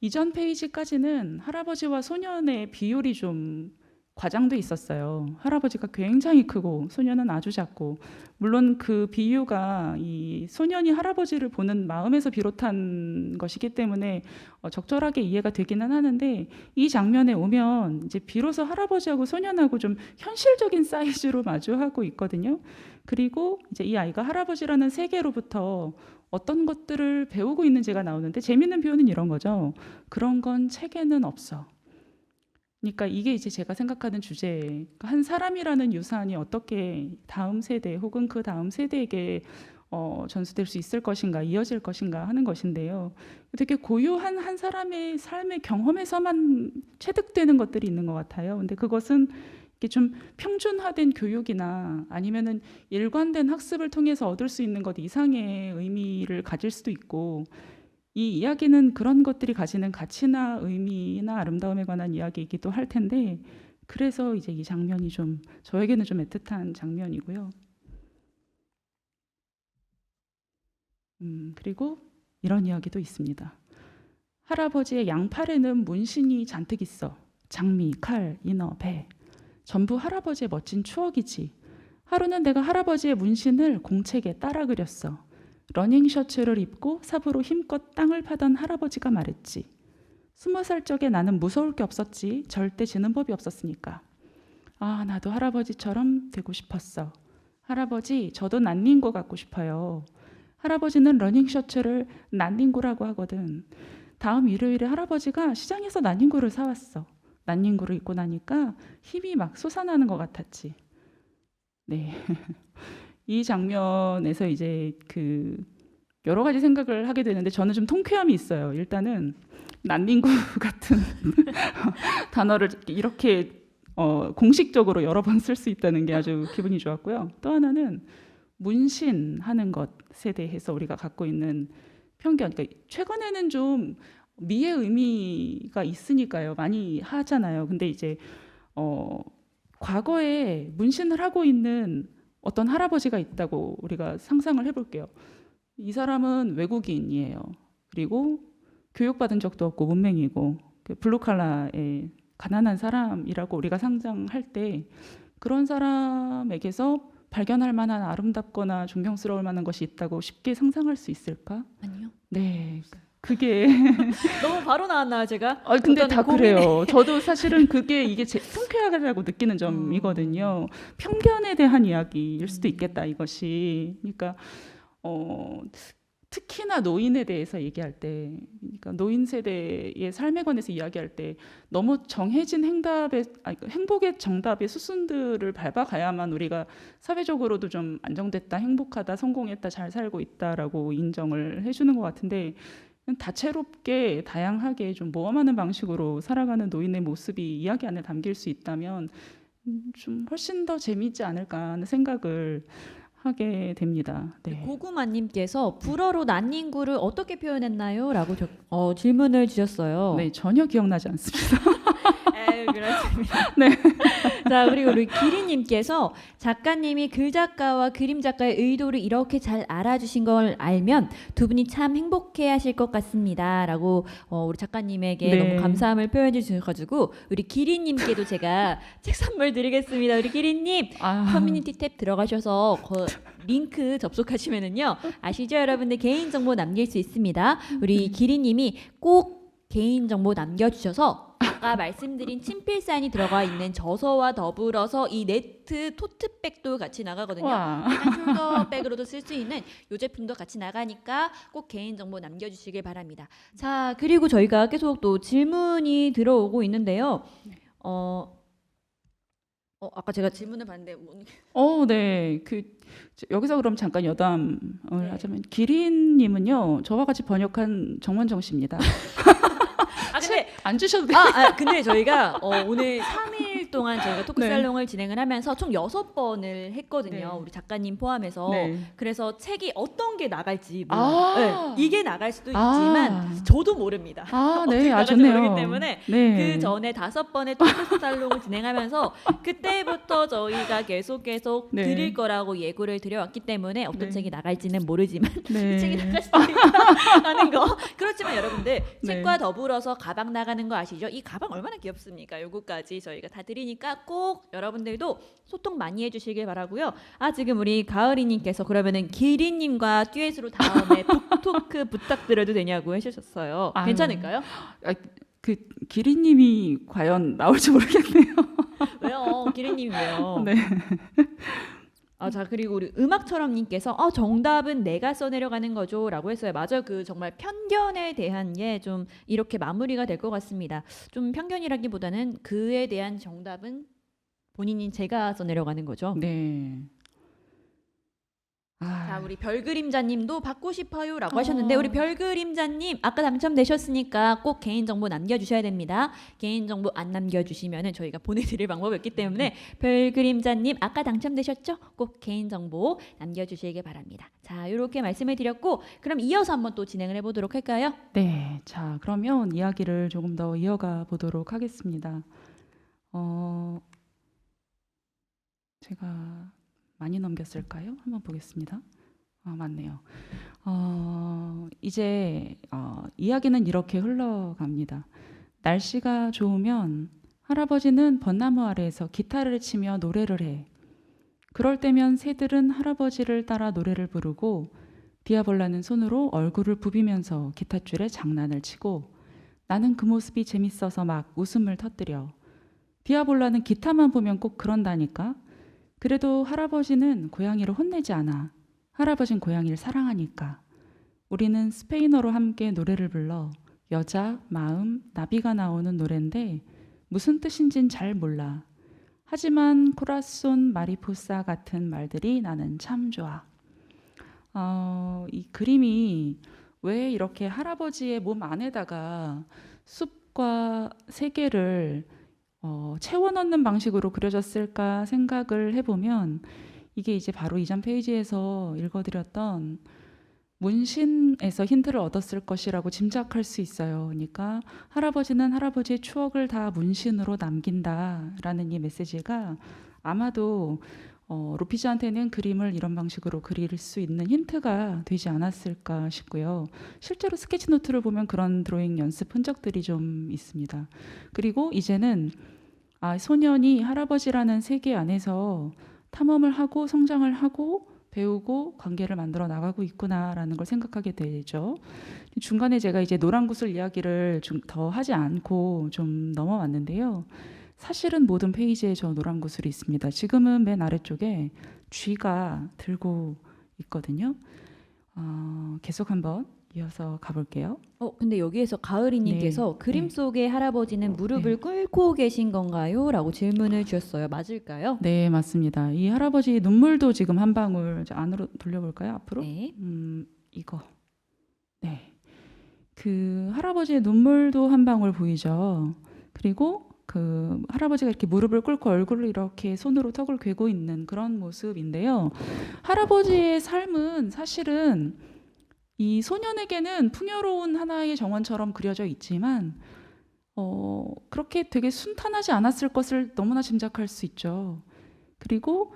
이전 페이지까지는 할아버지와 소년의 비율이 좀 과장돼 있었어요. 할아버지가 굉장히 크고 소년은 아주 작고, 물론 그 비유가 이 소년이 할아버지를 보는 마음에서 비롯한 것이기 때문에 적절하게 이해가 되기는 하는데, 이 장면에 오면 이제 비로소 할아버지하고 소년하고 좀 현실적인 사이즈로 마주하고 있거든요. 그리고 이제 이 아이가 할아버지라는 세계로부터 어떤 것들을 배우고 있는지가 나오는데, 재밌는 표현은 이런 거죠. 그런 건 책에는 없어. 그러니까 이게 이제 제가 생각하는 주제, 한 사람이라는 유산이 어떻게 다음 세대 혹은 그 다음 세대에게 전수될 수 있을 것인가, 이어질 것인가 하는 것인데요. 되게 고유한 한 사람의 삶의 경험에서만 체득되는 것들이 있는 것 같아요. 근데 그것은 이게 좀 평준화된 교육이나 아니면은 일관된 학습을 통해서 얻을 수 있는 것 이상의 의미를 가질 수도 있고, 이 이야기는 그런 것들이 가지는 가치나 의미나 아름다움에 관한 이야기이기도 할 텐데, 그래서 이제 이 장면이 좀 저에게는 좀 애틋한 장면이고요. 그리고 이런 이야기도 있습니다. 할아버지의 양팔에는 문신이 잔뜩 있어. 장미, 칼, 인어, 배. 전부 할아버지의 멋진 추억이지. 하루는 내가 할아버지의 문신을 공책에 따라 그렸어. 러닝 셔츠를 입고 삽으로 힘껏 땅을 파던 할아버지가 말했지. 20살 적에 나는 무서울 게 없었지. 절대 지는 법이 없었으니까. 아, 나도 할아버지처럼 되고 싶었어. 할아버지, 저도 난닝구 갖고 싶어요. 할아버지는 러닝 셔츠를 난닝구라고 하거든. 다음 일요일에 할아버지가 시장에서 난닝구를 사왔어. 난닝구를 입고 나니까 힘이 막 솟아나는 것 같았지. 네. 이 장면에서 이제 그 여러 가지 생각을 하게 되는데 저는 좀 통쾌함이 있어요. 일단은 난닝구 같은 단어를 이렇게 공식적으로 여러 번 쓸 수 있다는 게 아주 기분이 좋았고요. 또 하나는 문신하는 것에 대해서 우리가 갖고 있는 편견. 그러니까 최근에는 좀 미의 의미가 있으니까요. 많이 하잖아요. 근데 이제 과거에 문신을 하고 있는 어떤 할아버지가 있다고 우리가 상상을 해볼게요. 이 사람은 외국인이에요. 그리고 교육받은 적도 없고 문맹이고 블루칼라의 가난한 사람이라고 우리가 상상할 때 그런 사람에게서 발견할 만한 아름답거나 존경스러울 만한 것이 있다고 쉽게 상상할 수 있을까? 아니요. 네, 그게 너무 바로 나왔나요, 제가? 근데 어떤 다 고민에- 그래요. 저도 사실은 그게 이게 통쾌하다고 느끼는 점이거든요. 편견에 대한 이야기일 수도 있겠다 이것이. 그러니까 특히나 노인에 대해서 얘기할 때, 그러니까 노인 세대의 삶에 관해서 이야기할 때 너무 정해진 행복의 정답의 수순들을 밟아가야만 우리가 사회적으로도 좀 안정됐다, 행복하다, 성공했다, 잘 살고 있다라고 인정을 해주는 것 같은데 다채롭게 다양하게 좀 모험하는 방식으로 살아가는 노인의 모습이 이야기 안에 담길 수 있다면 좀 훨씬 더 재미있지 않을까 하는 생각을 하게 됩니다. 네. 고구마님께서 불어로 난닝구를 어떻게 표현했나요? 라고 질문을 주셨어요. 네, 전혀 기억나지 않습니다. 에이, 그렇습니다. 네. 자, 그리고 우리 기리님께서 작가님이 글 작가와 그림 작가의 의도를 이렇게 잘 알아주신 걸 알면 두 분이 참 행복해하실 것 같습니다.라고 우리 작가님에게 네. 너무 감사함을 표현해 주셔가지고 우리 기리님께도 제가 책 선물 드리겠습니다. 우리 기리님 커뮤니티 탭 들어가셔서 링크 접속하시면은요 아시죠 여러분들 개인정보 남길 수 있습니다. 우리 기리님이 꼭 개인정보 남겨주셔서 아까 말씀드린 친필 사인이 들어가 있는 저서와 더불어서 이 네트 토트백도 같이 나가거든요. 와. 약간 숄더백으로도 쓸 수 있는 이 제품도 같이 나가니까 꼭 개인정보 남겨주시길 바랍니다. 자, 그리고 저희가 계속 또 질문이 들어오고 있는데요. 아까 제가 질문을 봤는데 네. 여기서 그럼 잠깐 여담을 네. 하자면 기린님은요 저와 같이 번역한 정원정 씨입니다. 근데 안 주셔도 돼요. 근데 저희가 오늘 3일 동안 저희가 토크 네. 살롱을 진행을 하면서 총 6번을 했거든요. 네. 우리 작가님 포함해서. 네. 그래서 책이 어떤 게 나갈지 아. 네, 이게 나갈 수도 있지만 저도 모릅니다. 네. 나갈지 좋네요. 모르기 때문에 네. 그 전에 5번의 토크 살롱을 진행하면서 그때부터 저희가 계속 네. 드릴 거라고 예고를 드려왔기 때문에 어떤 네. 책이 나갈지는 모르지만 네. 책이 나갈 수도 있다 하는 거. 그렇지만 여러분들 네. 책과 더불어서 가방 나가는 거 아시죠? 이 가방 얼마나 귀엽습니까? 요거까지 저희가 다 드리니까 꼭 여러분들도 소통 많이 해주시길 바라고요. 지금 우리 가을이님께서 그러면은 기리님과 듀엣으로 다음에 북토크 부탁드려도 되냐고 해주셨어요. 아유. 괜찮을까요? 그 기린님이 과연 나올지 모르겠네요. 왜요? 기리님이 왜요? 네. 자, 그리고 우리 음악처럼님께서 정답은 내가 써내려가는 거죠라고 했어요. 맞아요. 그 정말 편견에 대한 게 좀 이렇게 마무리가 될 것 같습니다. 좀 편견이라기보다는 그에 대한 정답은 본인이 제가 써내려가는 거죠. 네. 자, 우리 별그림자님도 받고 싶어요라고 하셨는데 우리 별그림자님 아까 당첨되셨으니까 꼭 개인정보 남겨주셔야 됩니다. 개인정보 안 남겨주시면은 저희가 보내드릴 방법이 없기 때문에 별그림자님 아까 당첨되셨죠? 꼭 개인정보 남겨주시길 바랍니다. 자, 이렇게 말씀을 드렸고 그럼 이어서 한번 또 진행을 해보도록 할까요? 네. 자, 그러면 이야기를 조금 더 이어가 보도록 하겠습니다. 제가 많이 넘겼을까요? 한번 보겠습니다. 맞네요. 이제 이야기는 이렇게 흘러갑니다. 날씨가 좋으면 할아버지는 벚나무 아래에서 기타를 치며 노래를 해. 그럴 때면 새들은 할아버지를 따라 노래를 부르고 디아볼라는 손으로 얼굴을 부비면서 기타줄에 장난을 치고 나는 그 모습이 재밌어서 막 웃음을 터뜨려. 디아볼라는 기타만 보면 꼭 그런다니까. 그래도 할아버지는 고양이를 혼내지 않아. 할아버진 고양이를 사랑하니까. 우리는 스페인어로 함께 노래를 불러. 여자, 마음, 나비가 나오는 노래인데 무슨 뜻인진 잘 몰라. 하지만 코라손 마리포사 같은 말들이 나는 참 좋아. 이 그림이 왜 이렇게 할아버지의 몸 안에다가 숲과 세계를 채워 넣는 방식으로 그려졌을까 생각을 해보면 이게 이제 바로 이전 페이지에서 읽어드렸던 문신에서 힌트를 얻었을 것이라고 짐작할 수 있어요. 그러니까 할아버지는 할아버지의 추억을 다 문신으로 남긴다라는 이 메시지가 아마도 로피즈한테는 그림을 이런 방식으로 그릴 수 있는 힌트가 되지 않았을까 싶고요. 실제로 스케치노트를 보면 그런 드로잉 연습 흔적들이 좀 있습니다. 그리고 이제는 소년이 할아버지라는 세계 안에서 탐험을 하고 성장을 하고 배우고 관계를 만들어 나가고 있구나라는 걸 생각하게 되죠. 중간에 제가 이제 노란 구슬 이야기를 좀 더 하지 않고 좀 넘어왔는데요. 사실은 모든 페이지에 저 노란 구슬이 있습니다. 지금은 맨 아래쪽에 쥐가 들고 있거든요. 계속 한번 이어서 가볼게요. 근데 여기에서 가을이님께서 그림 속의 할아버지는 무릎을 꿇고 계신 건가요? 라고 질문을 주셨어요. 맞을까요? 네, 맞습니다. 이 할아버지 눈물도 지금 한 방울 안으로 돌려볼까요? 앞으로? 네. 이거. 네. 그 할아버지의 눈물도 한 방울 보이죠. 그리고 그 할아버지가 이렇게 무릎을 꿇고 얼굴을 이렇게 손으로 턱을 괴고 있는 그런 모습인데요. 할아버지의 삶은 사실은 이 소년에게는 풍요로운 하나의 정원처럼 그려져 있지만 그렇게 되게 순탄하지 않았을 것을 너무나 짐작할 수 있죠. 그리고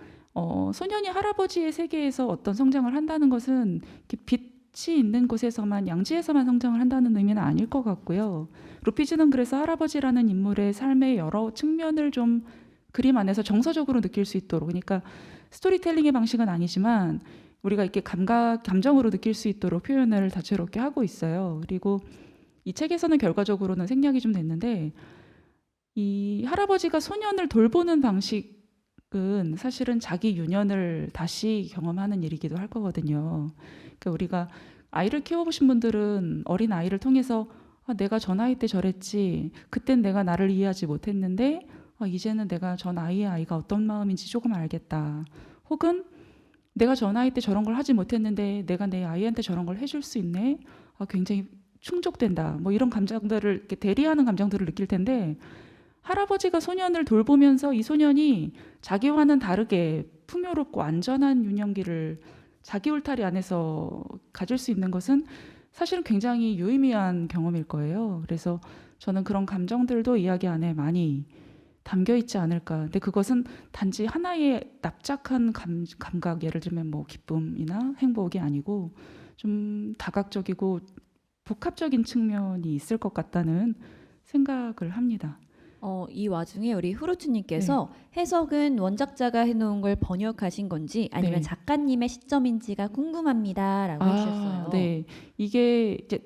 소년이 할아버지의 세계에서 어떤 성장을 한다는 것은 이렇게 빛이 있는 곳에서만 양지에서만 성장을 한다는 의미는 아닐 것 같고요. 루피즈는 그래서 할아버지라는 인물의 삶의 여러 측면을 좀 그림 안에서 정서적으로 느낄 수 있도록, 그러니까 스토리텔링의 방식은 아니지만 우리가 이렇게 감정으로 느낄 수 있도록 표현을 다채롭게 하고 있어요. 그리고 이 책에서는 결과적으로는 생략이 좀 됐는데 이 할아버지가 소년을 돌보는 방식은 사실은 자기 유년을 다시 경험하는 일이기도 할 거거든요. 그러니까 우리가 아이를 키워보신 분들은 어린 아이를 통해서 내가 저 나이 때 저랬지, 그땐 내가 나를 이해하지 못했는데 이제는 내가 저 나이의 아이가 어떤 마음인지 조금 알겠다. 혹은 내가 저 나이 때 저런 걸 하지 못했는데 내가 내 아이한테 저런 걸 해줄 수 있네. 굉장히 충족된다. 뭐 이런 감정들을 이렇게 대리하는 감정들을 느낄 텐데 할아버지가 소년을 돌보면서 이 소년이 자기와는 다르게 풍요롭고 안전한 유년기를 자기 울타리 안에서 가질 수 있는 것은 사실은 굉장히 유의미한 경험일 거예요. 그래서 저는 그런 감정들도 이야기 안에 많이 담겨 있지 않을까. 근데 그것은 단지 하나의 납작한 감각, 예를 들면 뭐 기쁨이나 행복이 아니고 좀 다각적이고 복합적인 측면이 있을 것 같다는 생각을 합니다. 이 와중에 우리 후르츠님께서 해석은 원작자가 해놓은 걸 번역하신 건지 아니면 작가님의 시점인지가 궁금합니다라고 해주셨어요. 네, 이게 이제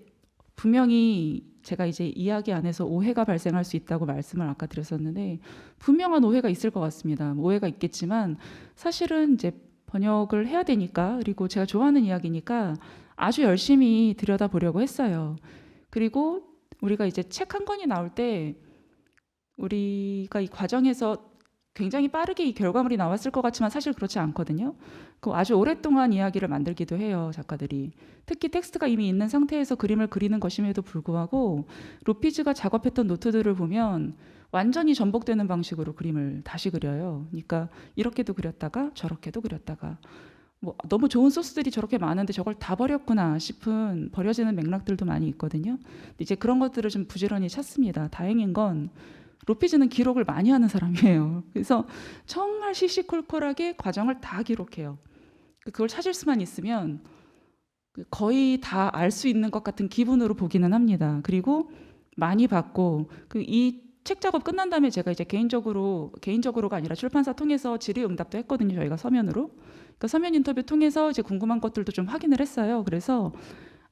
분명히 제가 이제 이야기 안에서 오해가 발생할 수 있다고 말씀을 아까 드렸었는데 분명한 오해가 있을 것 같습니다. 오해가 있겠지만 사실은 이제 번역을 해야 되니까, 그리고 제가 좋아하는 이야기니까 아주 열심히 들여다보려고 했어요. 그리고 우리가 이제 책 한 권이 나올 때 우리가 이 과정에서 굉장히 빠르게 이 결과물이 나왔을 것 같지만 사실 그렇지 않거든요. 그 아주 오랫동안 이야기를 만들기도 해요, 작가들이. 특히 텍스트가 이미 있는 상태에서 그림을 그리는 것임에도 불구하고 루피즈가 작업했던 노트들을 보면 완전히 전복되는 방식으로 그림을 다시 그려요. 그러니까 이렇게도 그렸다가 저렇게도 그렸다가 뭐 너무 좋은 소스들이 저렇게 많은데 저걸 다 버렸구나 싶은 버려지는 맥락들도 많이 있거든요. 근데 이제 그런 것들을 좀 부지런히 찾습니다. 다행인 건 루피즈는 기록을 많이 하는 사람이에요. 그래서 정말 시시콜콜하게 과정을 다 기록해요. 그걸 찾을 수만 있으면 거의 다 알 수 있는 것 같은 기분으로 보기는 합니다. 그리고 많이 받고 이 책 작업 끝난 다음에 제가 이제 개인적으로가 아니라 출판사 통해서 질의응답도 했거든요. 저희가 서면으로. 그 서면 인터뷰 통해서 이제 궁금한 것들도 좀 확인을 했어요. 그래서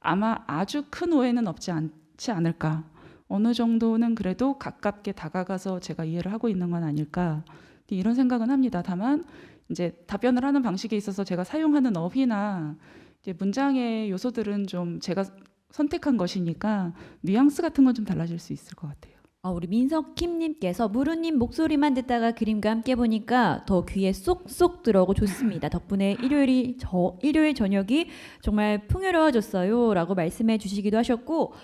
아마 아주 큰 오해는 없지 않지 않을까. 어느 정도는 그래도 가깝게 다가가서 제가 이해를 하고 있는 건 아닐까. 이런 생각은 합니다. 다만 이제 답변을 하는 방식에 있어서 제가 사용하는 어휘나 이제 문장의 요소들은 좀 제가 선택한 것이니까 뉘앙스 같은 건 좀 달라질 수 있을 것 같아요. 우리 민석킴님께서 무루님 목소리만 듣다가 그림과 함께 보니까 더 귀에 쏙쏙 들어오고 좋습니다. 덕분에 일요일 저녁이 정말 풍요로워졌어요. 라고 말씀해 주시기도 하셨고,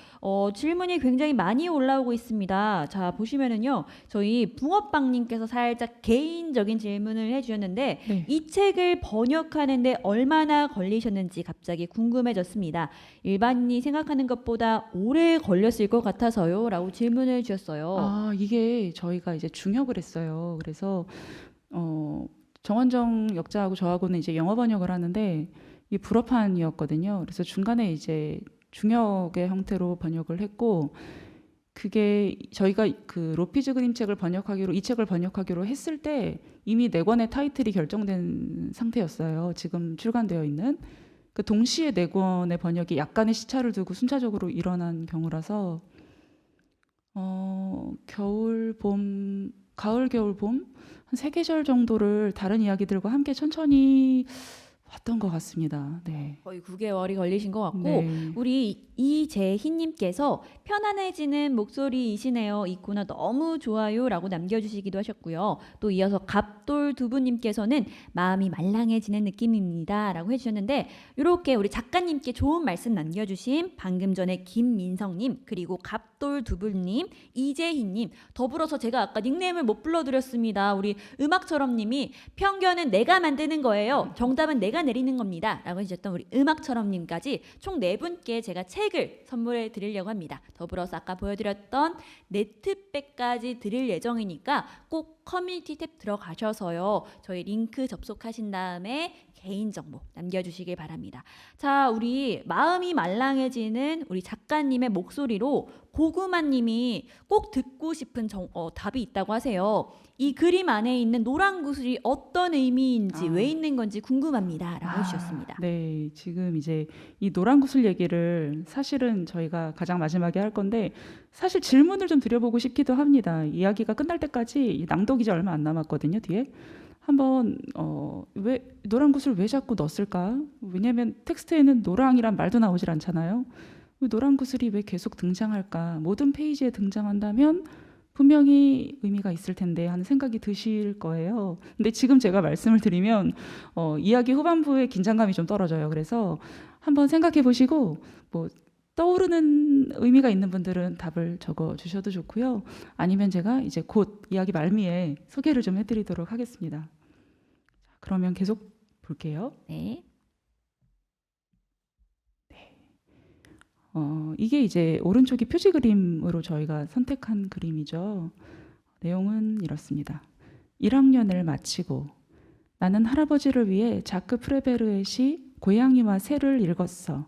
질문이 굉장히 많이 올라오고 있습니다. 자, 보시면은요, 저희 붕어빵님께서 살짝 개인적인 질문을 해주셨는데, 네. 이 책을 번역하는데 얼마나 걸리셨는지 갑자기 궁금해졌습니다. 일반인이 생각하는 것보다 오래 걸렸을 것 같아서요. 라고 질문을 주셨어요. 이게 저희가 이제 중역을 했어요. 그래서 정원정 역자하고 저하고는 이제 영어 번역을 하는데 이 불어판이었거든요. 그래서 중간에 이제 중역의 형태로 번역을 했고, 그게 저희가 그 로피즈 그림책을 이 책을 번역하기로 했을 때 이미 4권의 타이틀이 결정된 상태였어요. 지금 출간되어 있는. 그 동시에 4권의 번역이 약간의 시차를 두고 순차적으로 일어난 경우라서 겨울, 봄, 가을, 겨울, 봄 한 3계절 정도를 다른 이야기들과 함께 천천히 봤던 것 같습니다. 네. 거의 9개월이 걸리신 것 같고, 네. 우리 이재희님께서 편안해지는 목소리이시네요. 있구나 너무 좋아요. 라고 남겨주시기도 하셨고요. 또 이어서 갑돌두부님께서는 마음이 말랑해지는 느낌입니다. 라고 해주셨는데, 이렇게 우리 작가님께 좋은 말씀 남겨주신 방금 전에 김민성님, 그리고 갑돌두부님, 이재희님, 더불어서 제가 아까 닉네임을 못 불러드렸습니다. 우리 음악처럼님이 편견은 내가 만드는 거예요. 정답은 내가 내리는 겁니다. 라고 해주셨던 우리 음악처럼님까지 총 4분께 제가 책을 선물해 드리려고 합니다. 더불어서 아까 보여드렸던 네트백까지 드릴 예정이니까 꼭 커뮤니티 탭 들어가셔서요. 저희 링크 접속하신 다음에 개인정보 남겨주시길 바랍니다. 자, 우리 마음이 말랑해지는 우리 작가님의 목소리로 고구마님이 꼭 듣고 싶은 답이 있다고 하세요. 이 그림 안에 있는 노란 구슬이 어떤 의미인지 왜 있는 건지 궁금합니다. 라고 해주셨습니다. 네, 지금 이제 이 노란 구슬 얘기를 사실은 저희가 가장 마지막에 할 건데 사실 질문을 좀 드려보고 싶기도 합니다. 이야기가 끝날 때까지 낭독 이제 얼마 안 남았거든요. 뒤에 한번 왜 노란 구슬 왜 자꾸 넣었을까? 왜냐하면 텍스트에는 노랑이란 말도 나오질 않잖아요. 노란 구슬이 왜 계속 등장할까? 모든 페이지에 등장한다면 분명히 의미가 있을 텐데 하는 생각이 드실 거예요. 근데 지금 제가 말씀을 드리면 이야기 후반부에 긴장감이 좀 떨어져요. 그래서 한번 생각해 보시고 뭐 떠오르는 의미가 있는 분들은 답을 적어 주셔도 좋고요. 아니면 제가 이제 곧 이야기 말미에 소개를 좀 해드리도록 하겠습니다. 그러면 계속 볼게요. 네. 이게 이제 오른쪽이 표지 그림으로 저희가 선택한 그림이죠. 내용은 이렇습니다. 1학년을 마치고 나는 할아버지를 위해 자크 프레베르의 시 고양이와 새를 읽었어.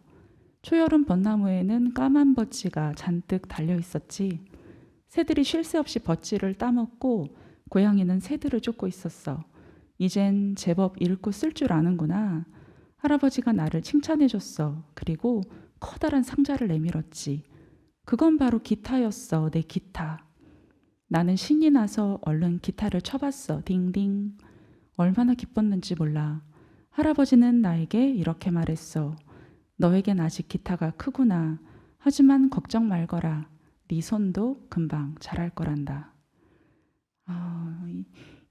초여름 벚나무에는 까만 버찌가 잔뜩 달려 있었지. 새들이 쉴 새 없이 버찌를 따먹고 고양이는 새들을 쫓고 있었어. 이젠 제법 읽고 쓸 줄 아는구나. 할아버지가 나를 칭찬해줬어. 그리고 커다란 상자를 내밀었지. 그건 바로 기타였어. 내 기타. 나는 신이 나서 얼른 기타를 쳐봤어. 딩딩. 얼마나 기뻤는지 몰라. 할아버지는 나에게 이렇게 말했어. 너에겐 아직 기타가 크구나. 하지만 걱정 말거라. 네 손도 금방 자랄 거란다.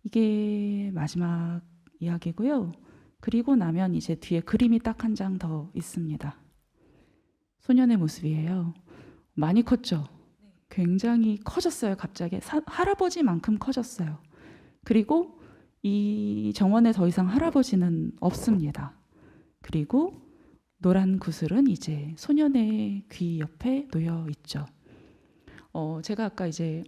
이게 마지막 이야기고요. 그리고 나면 이제 뒤에 그림이 딱 한 장 더 있습니다. 소년의 모습이에요. 많이 컸죠? 굉장히 커졌어요. 갑자기 할아버지만큼 커졌어요. 그리고 이 정원에 더 이상 할아버지는 없습니다. 그리고 노란 구슬은 이제 소년의 귀 옆에 놓여 있죠. 제가 아까 이제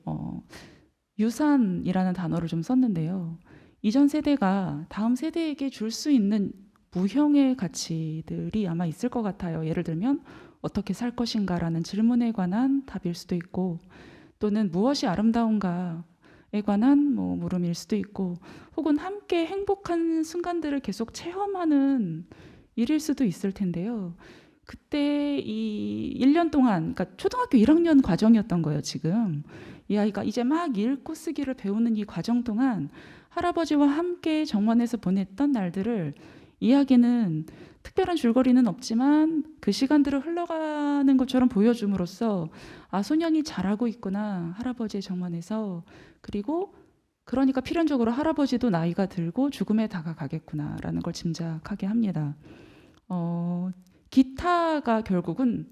유산이라는 단어를 좀 썼는데요. 이전 세대가 다음 세대에게 줄 수 있는 무형의 가치들이 아마 있을 것 같아요. 예를 들면 어떻게 살 것인가라는 질문에 관한 답일 수도 있고, 또는 무엇이 아름다운가에 관한 뭐 물음일 수도 있고, 혹은 함께 행복한 순간들을 계속 체험하는 일일 수도 있을 텐데요. 그때 이 1년 동안, 그러니까 초등학교 1학년 과정이었던 거예요. 지금 이 아이가 이제 막 읽고 쓰기를 배우는 이 과정 동안 할아버지와 함께 정원에서 보냈던 날들을, 이야기는 특별한 줄거리는 없지만 그 시간들을 흘러가는 것처럼 보여줌으로써 아, 소년이 잘하고 있구나, 할아버지의 정원에서. 그리고 그러니까 필연적으로 할아버지도 나이가 들고 죽음에 다가가겠구나라는 걸 짐작하게 합니다. 기타가 결국은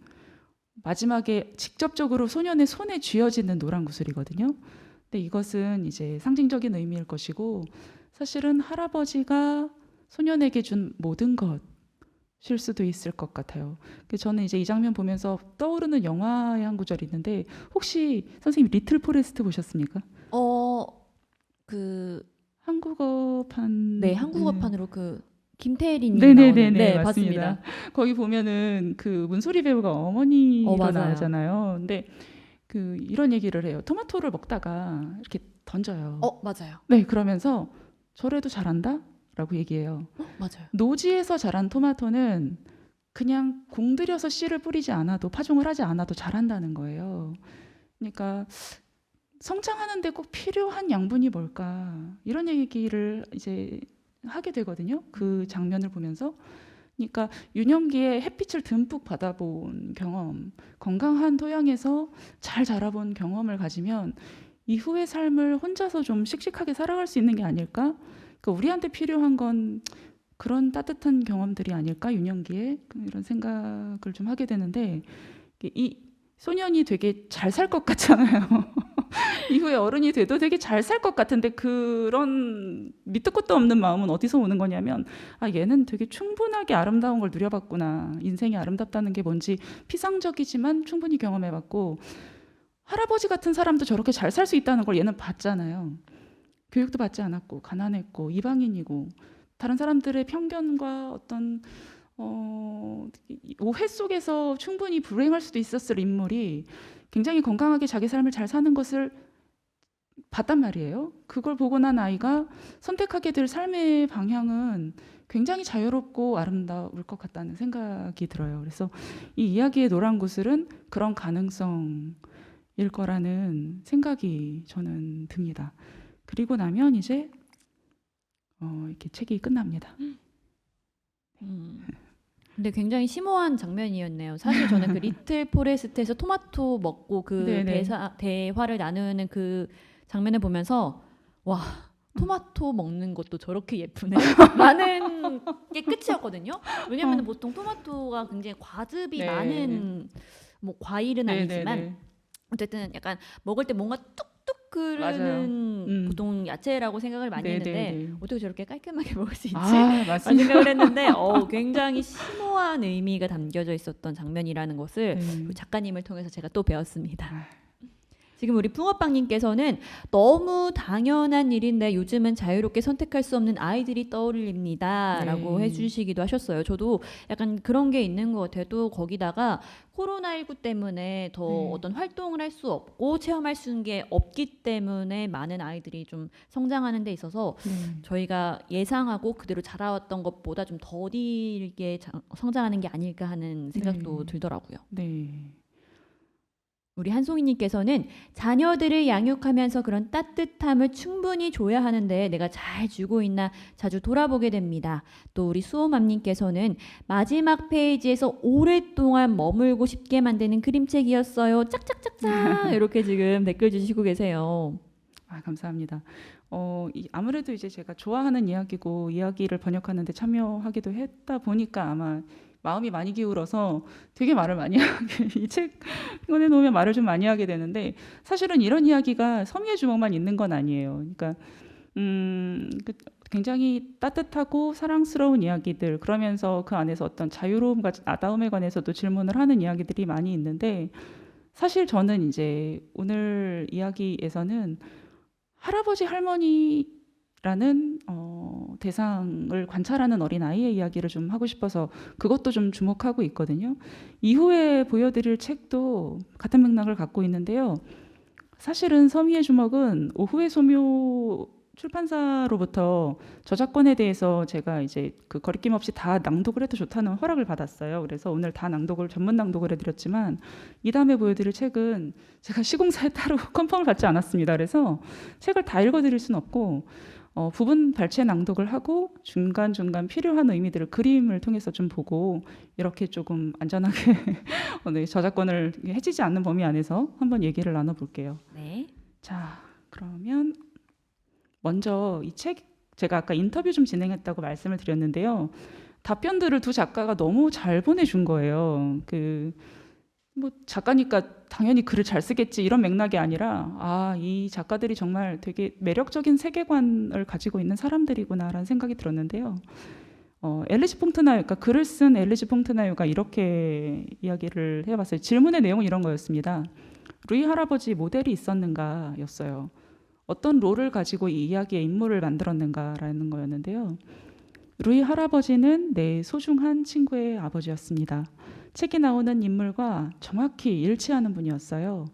마지막에 직접적으로 소년의 손에 쥐어지는 노란 구슬이거든요. 근데 이것은 이제 상징적인 의미일 것이고, 사실은 할아버지가 소년에게 준 모든 것일 수도 있을 것 같아요. 그래서 저는 이제 이 장면 보면서 떠오르는 영화의 한 구절이 있는데, 혹시 선생님 리틀 포레스트 보셨습니까? 그 한국어판. 네, 한국어판으로 그 김태리님 네네네네, 나오는 네, 맞습니다. 봤습니다. 거기 보면은 그 문소리 배우가 어머니로 맞아요. 나오잖아요. 근데 그 이런 얘기를 해요. 토마토를 먹다가 이렇게 던져요. 맞아요. 네, 그러면서 저래도 잘한다라고 얘기해요. 맞아요. 노지에서 자란 토마토는 그냥 공들여서 씨를 뿌리지 않아도, 파종을 하지 않아도 자란다는 거예요. 그러니까 성장하는데 꼭 필요한 양분이 뭘까, 이런 얘기를 이제 하게 되거든요. 그 장면을 보면서. 그러니까 유년기에 햇빛을 듬뿍 받아본 경험, 건강한 토양에서 잘 자라본 경험을 가지면 이후의 삶을 혼자서 좀 씩씩하게 살아갈 수 있는 게 아닐까? 그러니까 우리한테 필요한 건 그런 따뜻한 경험들이 아닐까, 유년기에. 이런 생각을 좀 하게 되는데, 이 소년이 되게 잘 살 것 같잖아요. 이후에 어른이 돼도 되게 잘 살 것 같은데, 그런 밑도 끝도 없는 마음은 어디서 오는 거냐면, 아, 얘는 되게 충분하게 아름다운 걸 누려봤구나, 인생이 아름답다는 게 뭔지 피상적이지만 충분히 경험해봤고, 할아버지 같은 사람도 저렇게 잘 살 수 있다는 걸 얘는 봤잖아요. 교육도 받지 않았고 가난했고 이방인이고 다른 사람들의 편견과 어떤 오해 속에서 충분히 불행할 수도 있었을 인물이 굉장히 건강하게 자기 삶을 잘 사는 것을 봤단 말이에요. 그걸 보고 난 아이가 선택하게 될 삶의 방향은 굉장히 자유롭고 아름다울 것 같다는 생각이 들어요. 그래서 이 이야기의 노란 구슬은 그런 가능성일 거라는 생각이 저는 듭니다. 그리고 나면 이제 이렇게 책이 끝납니다. 근데 굉장히 심오한 장면이었네요. 사실 저는 그 리틀 포레스트에서 토마토 먹고 그 네네. 대화를 나누는 그 장면을 보면서 와, 토마토 먹는 것도 저렇게 예쁘네 라는 게 끝이었거든요. 왜냐하면 보통 토마토가 굉장히 과즙이 네. 많은 뭐 과일은 아니지만 네네네. 어쨌든 약간 먹을 때 뭔가 뚝뚝 맞아요. 끓는 보통 야채라고 생각을 많이 했는데 네네네. 어떻게 저렇게 깔끔하게 먹을 수 있지? 아, 라는 맞습니다. 생각을 했는데 굉장히 심오한 의미가 담겨져 있었던 장면이라는 것을 네. 작가님을 통해서 제가 또 배웠습니다. 아. 지금 우리 붕어빵님께서는 너무 당연한 일인데 요즘은 자유롭게 선택할 수 없는 아이들이 떠올립니다 라고 네. 해주시기도 하셨어요. 저도 약간 그런 게 있는 것 같아요. 또 거기다가 코로나19 때문에 더 네. 어떤 활동을 할 수 없고 체험할 수 있는 게 없기 때문에 많은 아이들이 좀 성장하는 데 있어서 네. 저희가 예상하고 그대로 자라왔던 것보다 좀 더디게 성장하는 게 아닐까 하는 생각도 네. 들더라고요. 네. 우리 한송이님께서는 자녀들을 양육하면서 그런 따뜻함을 충분히 줘야 하는데 내가 잘 주고 있나 자주 돌아보게 됩니다. 또 우리 수호맘님께서는 마지막 페이지에서 오랫동안 머물고 싶게 만드는 그림책이었어요. 짝짝짝짝 이렇게 지금 댓글 주시고 계세요. 아, 감사합니다. 아무래도 이제 제가 좋아하는 이야기고 이야기를 번역하는데 참여하기도 했다 보니까 아마 마음이 많이 기울어서 되게 말을 많이 하게, 이 책 꺼내놓으면 말을 좀 많이 하게 되는데, 사실은 이런 이야기가 섬유의 주먹만 있는 건 아니에요. 그러니까 굉장히 따뜻하고 사랑스러운 이야기들, 그러면서 그 안에서 어떤 자유로움과 아다움에 관해서도 질문을 하는 이야기들이 많이 있는데, 사실 저는 이제 오늘 이야기에서는 할아버지 할머니라는 대상을 관찰하는 어린아이의 이야기를 좀 하고 싶어서 그것도 좀 주목하고 있거든요. 이후에 보여드릴 책도 같은 맥락을 갖고 있는데요. 사실은 서미의 주먹은 오후의 소묘 출판사로부터 저작권에 대해서 제가 이제 그 거리낌 없이 다 낭독을 해도 좋다는 허락을 받았어요. 그래서 오늘 다 낭독을 전문 낭독을 해드렸지만 이 다음에 보여드릴 책은 제가 시공사에 따로 컨펌을 받지 않았습니다. 그래서 책을 다 읽어드릴 수는 없고 부분 발췌 낭독을 하고 중간중간 필요한 의미들을 그림을 통해서 좀 보고 이렇게 조금 안전하게 오늘 저작권을 해지지 않는 범위 안에서 한번 얘기를 나눠볼게요. 네. 자, 그러면 먼저 이 책 제가 아까 인터뷰 좀 진행했다고 말씀을 드렸는데요. 답변들을 두 작가가 너무 잘 보내준 거예요. 뭐 작가니까 당연히 글을 잘 쓰겠지 이런 맥락이 아니라 이 작가들이 정말 되게 매력적인 세계관을 가지고 있는 사람들이구나라는 생각이 들었는데요. 엘리지 퐁트나유, 그러니까 글을 쓴 엘리지 퐁트나유가 이렇게 이야기를 해봤어요. 질문의 내용은 이런 거였습니다. 루이 할아버지 모델이 있었는가였어요. 어떤 롤을 가지고 이 이야기의 인물을 만들었는가라는 거였는데요. 루이 할아버지는 내 소중한 친구의 아버지였습니다. 책에 나오는 인물과 정확히 일치하는 분이었어요.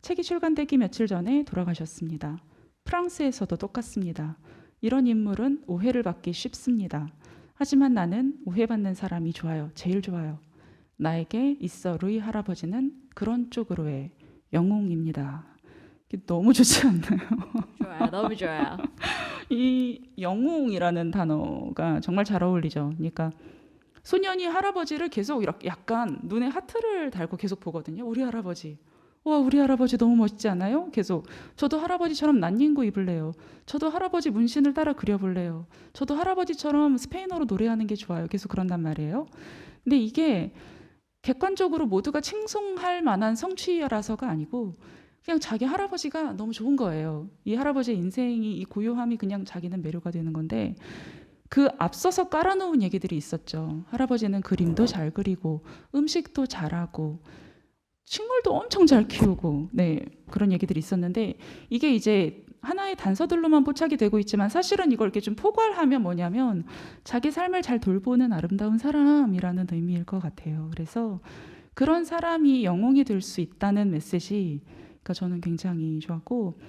책이 출간되기 며칠 전에 돌아가셨습니다. 프랑스에서도 똑같습니다. 이런 인물은 오해를 받기 쉽습니다. 하지만 나는 오해받는 사람이 좋아요. 제일 좋아요. 나에게 있어 루이 할아버지는 그런 쪽으로의 영웅입니다. 너무 좋지 않나요? 좋아요. 너무 좋아요. 이 영웅이라는 단어가 정말 잘 어울리죠. 그러니까 소년이 할아버지를 계속 이렇게 약간 눈에 하트를 달고 계속 보거든요. 우리 할아버지. 와, 우리 할아버지 너무 멋있지 않아요? 계속 저도 할아버지처럼 난닝구 입을래요. 저도 할아버지 문신을 따라 그려볼래요. 저도 할아버지처럼 스페인어로 노래하는 게 좋아요. 계속 그런단 말이에요. 근데 이게 객관적으로 모두가 칭송할 만한 성취라서가 아니고 그냥 자기 할아버지가 너무 좋은 거예요. 이 할아버지의 인생이 이 고요함이 그냥 자기는 매료가 되는 건데 그 앞서서 깔아놓은 얘기들이 있었죠. 할아버지는 그림도 잘 그리고 음식도 잘하고 식물도 엄청 잘 키우고 그런 얘기들이 있었는데 이게 이제 하나의 단서들로만 포착이 되고 있지만 사실은 이걸 이렇게 좀 포괄하면 뭐냐면 자기 삶을 잘 돌보는 아름다운 사람이라는 의미일 것 같아요. 그래서 그런 사람이 영웅이 될 수 있다는 메시지 저는 굉장히 좋았고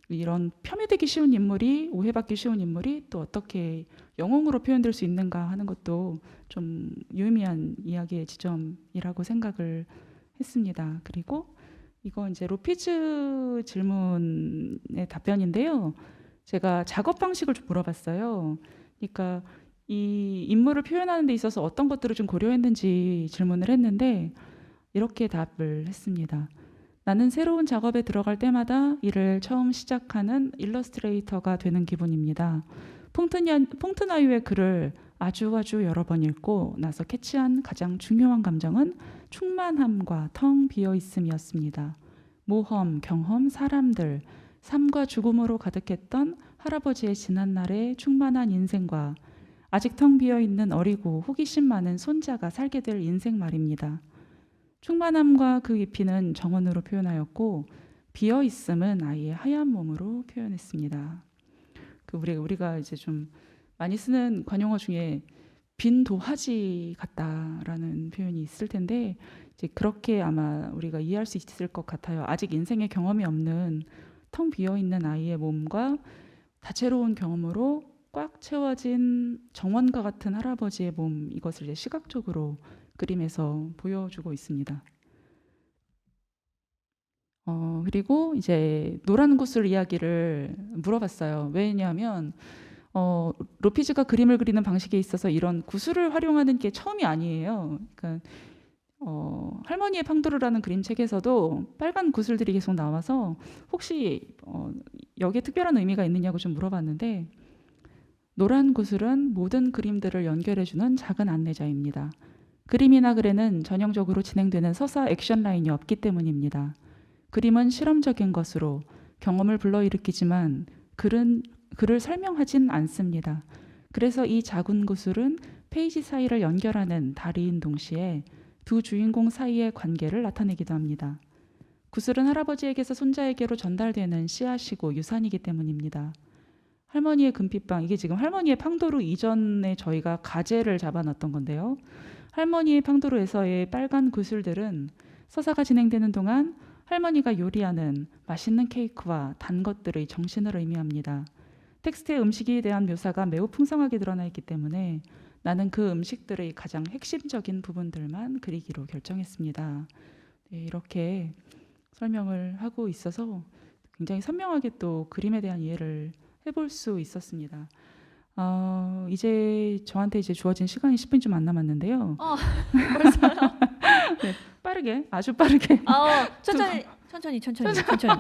이런 폄훼되기 쉬운 인물이 오해받기 쉬운 인물이 또 어떻게 영웅으로 표현될 수 있는가 하는 것도 좀 유의미한 이야기의 지점이라고 생각을 했습니다. 그리고 이거 이제 로피즈 질문의 답변인데요. 제가 작업 방식을 좀 물어봤어요. 그러니까 이 인물을 표현하는 데 있어서 어떤 것들을 좀 고려했는지 질문을 했는데 이렇게 답을 했습니다. 나는 새로운 작업에 들어갈 때마다 일을 처음 시작하는 일러스트레이터가 되는 기분입니다. 퐁트나유의 글을 아주 여러 번 읽고 나서 캐치한 가장 중요한 감정은 충만함과 텅 비어 있음이었습니다. 모험, 경험, 사람들, 삶과 죽음으로 가득했던 할아버지의 지난날의 충만한 인생과 아직 텅 비어 있는 어리고 호기심 많은 손자가 살게 될 인생 말입니다. 충만함과 그 깊이는 정원으로 표현하였고 비어 있음은 아이의 하얀 몸으로 표현했습니다. 우리가 이제 좀 많이 쓰는 관용어 중에 빈 도화지 같다라는 표현이 있을 텐데 이제 그렇게 아마 우리가 이해할 수 있을 것 같아요. 아직 인생의 경험이 없는 텅 비어 있는 아이의 몸과 다채로운 경험으로 꽉 채워진 정원과 같은 할아버지의 몸, 이것을 이제 시각적으로 그림에서 보여주고 있습니다. 그리고 이제 노란 구슬 이야기를 물어봤어요. 왜냐하면 로피즈가 그림을 그리는 방식에 있어서 이런 구슬을 활용하는 게 처음이 아니에요. 그러니까 할머니의 팡도르라는 그림책에서도 빨간 구슬들이 계속 나와서 혹시 여기에 특별한 의미가 있느냐고 좀 물어봤는데 노란 구슬은 모든 그림들을 연결해주는 작은 안내자입니다. 그림이나 글에는 전형적으로 진행되는 서사 액션 라인이 없기 때문입니다. 그림은 실험적인 것으로 경험을 불러일으키지만 글을 설명하진 않습니다. 그래서 이 작은 구슬은 페이지 사이를 연결하는 다리인 동시에 두 주인공 사이의 관계를 나타내기도 합니다. 구슬은 할아버지에게서 손자에게로 전달되는 씨앗이고 유산이기 때문입니다. 할머니의 금빛방, 이게 지금 할머니의 팡도르 이전에 저희가 가제를 잡아놨던 건데요. 할머니의 팡도르에서의 빨간 구슬들은 서사가 진행되는 동안 할머니가 요리하는 맛있는 케이크와 단 것들의 정신을 의미합니다. 텍스트의 음식에 대한 묘사가 매우 풍성하게 드러나 있기 때문에 나는 그 음식들의 가장 핵심적인 부분들만 그리기로 결정했습니다. 네, 이렇게 설명을 하고 있어서 굉장히 선명하게 또 그림에 대한 이해를 해볼 수 있었습니다. 이제 저한테 이제 주어진 시간이 10분이 좀 안 남았는데요. 벌써요? 네, 빠르게, 아주 빠르게 천천히.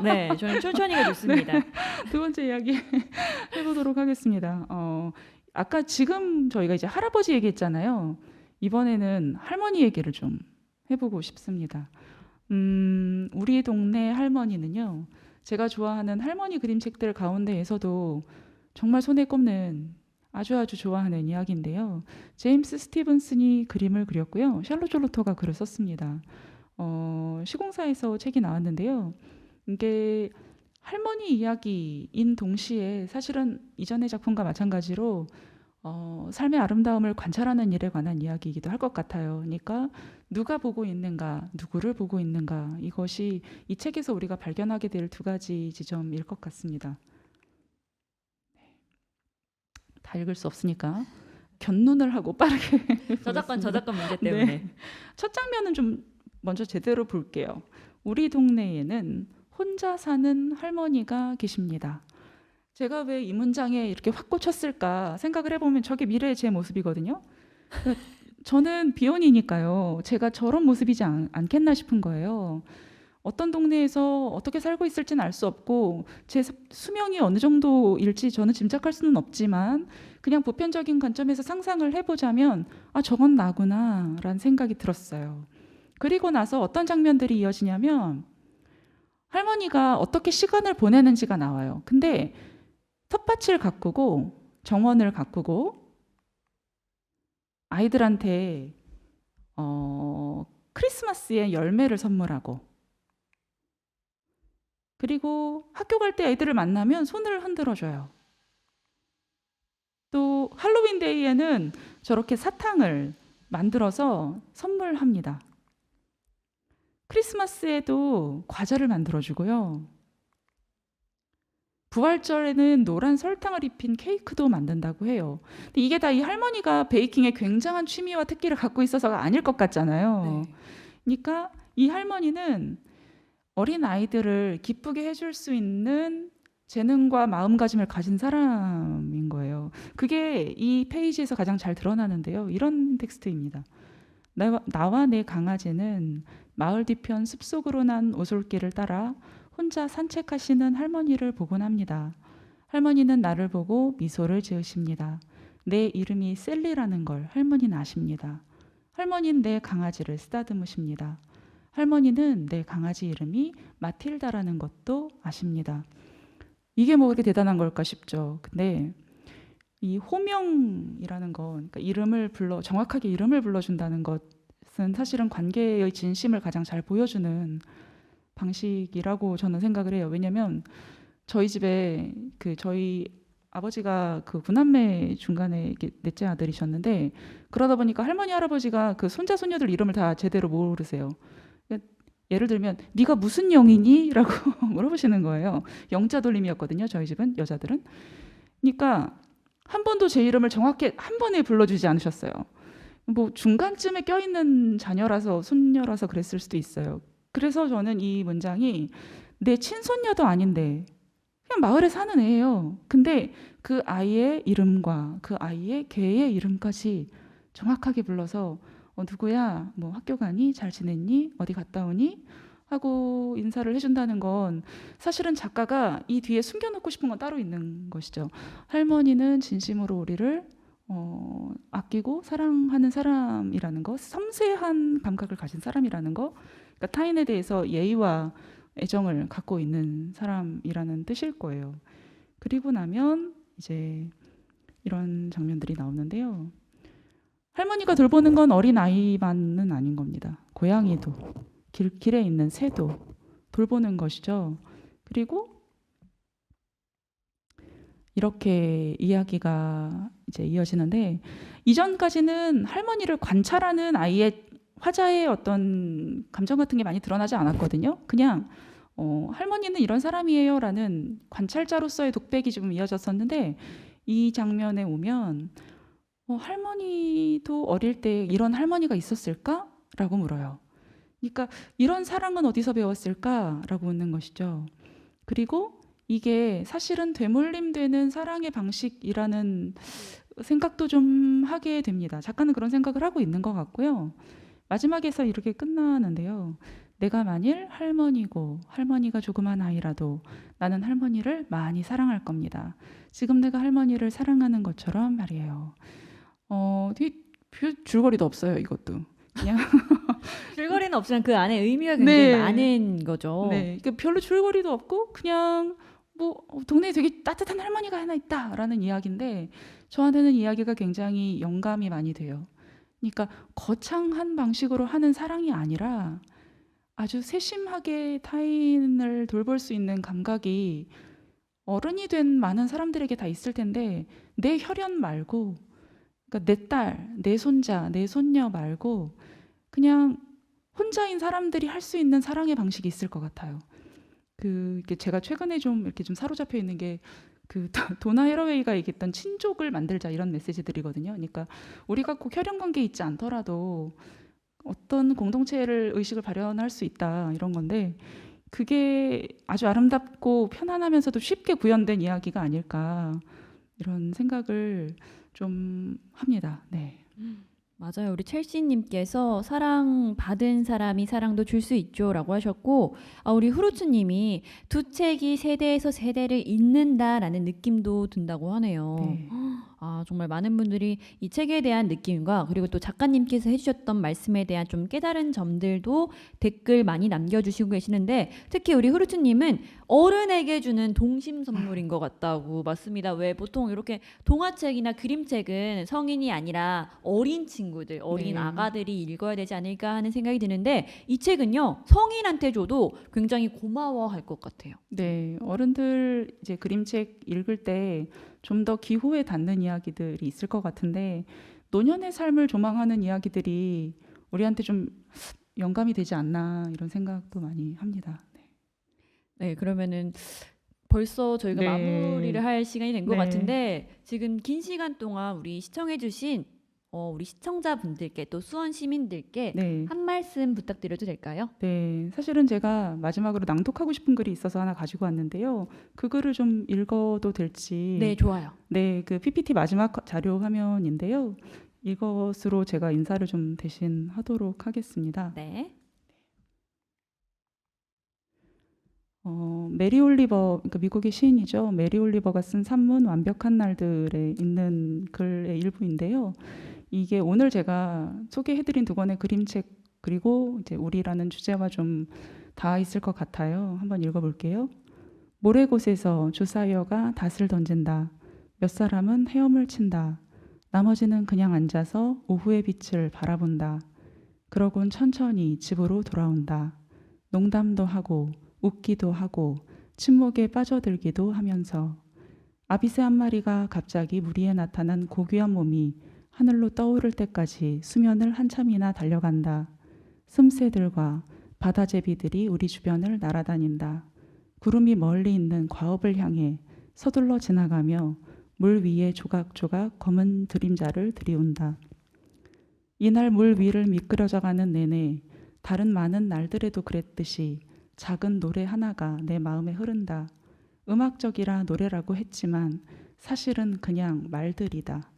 네, 저는 천천히가 좋습니다. 두 번째 이야기 해보도록 하겠습니다. 아까 지금 저희가 이제 할아버지 얘기했잖아요. 이번에는 할머니 얘기를 좀 해보고 싶습니다. 우리 동네 할머니는요, 제가 좋아하는 할머니 그림책들 가운데에서도 정말 손에 꼽는 아주 좋아하는 이야기인데요. 제임스 스티븐슨이 그림을 그렸고요. 샬롯 졸로터가 글을 썼습니다. 시공사에서 책이 나왔는데요. 이게 할머니 이야기인 동시에 사실은 이전의 작품과 마찬가지로 삶의 아름다움을 관찰하는 일에 관한 이야기이기도 할 것 같아요. 그러니까 누가 보고 있는가, 누구를 보고 있는가, 이것이 이 책에서 우리가 발견하게 될 두 가지 지점일 것 같습니다. 다 읽을 수 없으니까 견눈을 하고 빠르게 저작권 문제 네. 때문에. 첫 장면은 좀 먼저 제대로 볼게요. 우리 동네에는 혼자 사는 할머니가 계십니다. 제가 왜 이 문장에 이렇게 확 꽂혔을까 생각을 해보면 저게 미래의 제 모습이거든요. 저는 비혼이니까요. 제가 저런 모습이지 않겠나 싶은 거예요. 어떤 동네에서 어떻게 살고 있을지는 알 수 없고 제 수명이 어느 정도일지 저는 짐작할 수는 없지만 그냥 보편적인 관점에서 상상을 해보자면 아, 저건 나구나 라는 생각이 들었어요. 그리고 나서 어떤 장면들이 이어지냐면 할머니가 어떻게 시간을 보내는지가 나와요. 근데 텃밭을 가꾸고 정원을 가꾸고 아이들한테 크리스마스에 열매를 선물하고 그리고 학교 갈 때 애들을 만나면 손을 흔들어줘요. 또 할로윈 데이에는 저렇게 사탕을 만들어서 선물합니다. 크리스마스에도 과자를 만들어주고요. 부활절에는 노란 설탕을 입힌 케이크도 만든다고 해요. 근데 이게 다 이 할머니가 베이킹에 굉장한 취미와 특기를 갖고 있어서가 아닐 것 같잖아요. 네. 그러니까 이 할머니는 어린 아이들을 기쁘게 해줄 수 있는 재능과 마음가짐을 가진 사람인 거예요. 그게 이 페이지에서 가장 잘 드러나는데요. 이런 텍스트입니다. 나와 내 강아지는 마을 뒤편 숲속으로 난 오솔길을 따라 혼자 산책하시는 할머니를 보곤 합니다. 할머니는 나를 보고 미소를 지으십니다. 내 이름이 셀리라는 걸 할머니는 아십니다. 할머니는 내 강아지를 쓰다듬으십니다. 할머니는 내 강아지 이름이 마틸다라는 것도 아십니다. 이게 뭐 그렇게 대단한 걸까 싶죠. 근데 이 호명이라는 거, 그러니까 정확하게 이름을 불러준다는 것은 사실은 관계의 진심을 가장 잘 보여주는 방식이라고 저는 생각을 해요. 왜냐하면 저희 집에 저희 아버지가 구남매 중간에 넷째 아들이셨는데 그러다 보니까 할머니 할아버지가 손자 손녀들 이름을 다 제대로 모르세요. 예를 들면 네가 무슨 영이니? 라고 물어보시는 거예요. 영자 돌림이었거든요. 저희 집은 여자들은. 그러니까 한 번도 제 이름을 정확히 한 번에 불러주지 않으셨어요. 뭐 중간쯤에 껴있는 자녀라서 손녀라서 그랬을 수도 있어요. 그래서 저는 이 문장이 내 친손녀도 아닌데 그냥 마을에 사는 애예요. 근데 그 아이의 이름과 그 아이의 개의 이름까지 정확하게 불러서 누구야? 뭐 학교 가니? 잘 지냈니? 어디 갔다 오니? 하고 인사를 해준다는 건 사실은 작가가 이 뒤에 숨겨놓고 싶은 건 따로 있는 것이죠. 할머니는 진심으로 우리를 아끼고 사랑하는 사람이라는 거, 섬세한 감각을 가진 사람이라는 거, 그러니까 타인에 대해서 예의와 애정을 갖고 있는 사람이라는 뜻일 거예요. 그리고 나면 이제 이런 장면들이 나오는데요. 할머니가 돌보는 건 어린 아이만은 아닌 겁니다. 고양이도, 길에 있는 새도 돌보는 것이죠. 그리고 이렇게 이야기가 이제 이어지는데 이전까지는 할머니를 관찰하는 아이의 화자의 어떤 감정 같은 게 많이 드러나지 않았거든요. 그냥 할머니는 이런 사람이에요라는 관찰자로서의 독백이 좀 이어졌었는데 이 장면에 오면 할머니도 어릴 때 이런 할머니가 있었을까라고 물어요. 그러니까 이런 사랑은 어디서 배웠을까라고 묻는 것이죠. 그리고 이게 사실은 되물림되는 사랑의 방식이라는 생각도 좀 하게 됩니다. 작가는 그런 생각을 하고 있는 것 같고요. 마지막에서 이렇게 끝나는데요. 내가 만일 할머니고 할머니가 조그만 아이라도 나는 할머니를 많이 사랑할 겁니다. 지금 내가 할머니를 사랑하는 것처럼 말이에요. 되게 줄거리도 없어요, 이것도. 그냥 줄거리는 없지만 그 안에 의미가 굉장히 네. 많은 거죠. 네, 그러니까 별로 줄거리도 없고 그냥 뭐 동네에 되게 따뜻한 할머니가 하나 있다라는 이야기인데 저한테는 이야기가 굉장히 영감이 많이 돼요. 그러니까 거창한 방식으로 하는 사랑이 아니라 아주 세심하게 타인을 돌볼 수 있는 감각이 어른이 된 많은 사람들에게 다 있을 텐데 내 혈연 말고 그러니까 내 딸, 내 손자, 내 손녀 말고 그냥 혼자인 사람들이 할 수 있는 사랑의 방식이 있을 것 같아요. 이게 제가 최근에 좀 이렇게 좀 사로잡혀 있는 게 도나 해러웨이가 얘기했던 친족을 만들자 이런 메시지들이거든요. 그러니까 우리가 꼭 혈연 관계 있지 않더라도 어떤 공동체를 의식을 발현할 수 있다 이런 건데 그게 아주 아름답고 편안하면서도 쉽게 구현된 이야기가 아닐까 이런 생각을 좀 합니다. 네. 맞아요. 우리 첼시님께서 사랑 받은 사람이 사랑도 줄 수 있죠라고 하셨고, 우리 후루츠님이 두 책이 세대에서 세대를 잇는다라는 느낌도 든다고 하네요. 네. 정말 많은 분들이 이 책에 대한 느낌과 그리고 또 작가님께서 해주셨던 말씀에 대한 좀 깨달은 점들도 댓글 많이 남겨주시고 계시는데 특히 우리 후루츠님은 어른에게 주는 동심 선물인 것 같다고. 맞습니다. 왜 보통 이렇게 동화책이나 그림책은 성인이 아니라 어린 친구들, 어린 네. 아가들이 읽어야 되지 않을까 하는 생각이 드는데 이 책은요 성인한테 줘도 굉장히 고마워할 것 같아요. 네, 어른들 이제 그림책 읽을 때 좀 더 기호에 닿는 이야기들이 있을 것 같은데 노년의 삶을 조망하는 이야기들이 우리한테 좀 영감이 되지 않나 이런 생각도 많이 합니다. 네. 네, 그러면은 벌써 저희가 네. 마무리를 할 시간이 된 것 네. 같은데 지금 긴 시간 동안 우리 시청해주신 우리 시청자분들께 또 수원 시민들께 네. 한 말씀 부탁드려도 될까요? 네, 사실은 제가 마지막으로 낭독하고 싶은 글이 있어서 하나 가지고 왔는데요. 그 글을 좀 읽어도 될지. 네, 좋아요. 네, 그 PPT 마지막 자료 화면인데요. 이것으로 제가 인사를 좀 대신 하도록 하겠습니다. 네. 메리 올리버, 그러니까 미국의 시인이죠. 메리 올리버가 쓴 산문 완벽한 날들에 있는 글의 일부인데요. 이게 오늘 제가 소개해드린 두 권의 그림책 그리고 이제 우리라는 주제와 좀 닿아 있을 것 같아요. 한번 읽어볼게요. 모래곳에서 조사이어가 닷을 던진다. 몇 사람은 헤엄을 친다. 나머지는 그냥 앉아서 오후의 빛을 바라본다. 그러곤 천천히 집으로 돌아온다. 농담도 하고 웃기도 하고 침묵에 빠져들기도 하면서 아비새 한 마리가 갑자기 무리에 나타난 고귀한 몸이 하늘로 떠오를 때까지 수면을 한참이나 달려간다. 슴새들과 바다제비들이 우리 주변을 날아다닌다. 구름이 멀리 있는 과업을 향해 서둘러 지나가며 물 위에 조각조각 검은 드림자를 들이운다. 이날 물 위를 미끄러져가는 내내 다른 많은 날들에도 그랬듯이 작은 노래 하나가 내 마음에 흐른다. 음악적이라 노래라고 했지만 사실은 그냥 말들이다.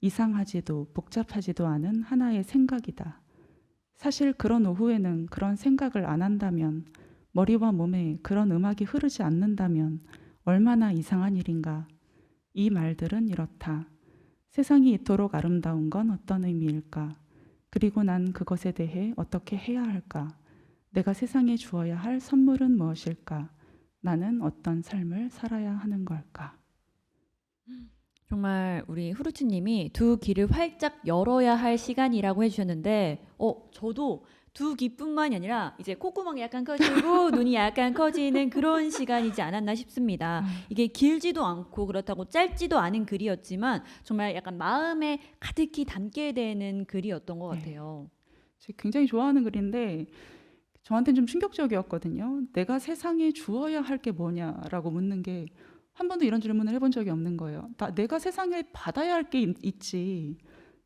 이상하지도 복잡하지도 않은 하나의 생각이다. 사실 그런 오후에는 그런 생각을 안 한다면, 머리와 몸에 그런 음악이 흐르지 않는다면 얼마나 이상한 일인가. 이 말들은 이렇다. 세상이 이토록 아름다운 건 어떤 의미일까? 그리고 난 그것에 대해 어떻게 해야 할까? 내가 세상에 주어야 할 선물은 무엇일까? 나는 어떤 삶을 살아야 하는 걸까? 정말 우리 후루츠님이 두 귀를 활짝 열어야 할 시간이라고 해주셨는데 저도 두 귀뿐만이 아니라 이제 콧구멍이 약간 커지고 눈이 약간 커지는 그런 시간이지 않았나 싶습니다. 이게 길지도 않고 그렇다고 짧지도 않은 글이었지만 정말 약간 마음에 가득히 담게 되는 글이었던 것 네. 같아요. 제가 굉장히 좋아하는 글인데 저한테는 좀 충격적이었거든요. 내가 세상에 주어야 할 게 뭐냐라고 묻는 게 한 번도 이런 질문을 해본 적이 없는 거예요. 내가 세상에 받아야 할 게 있지.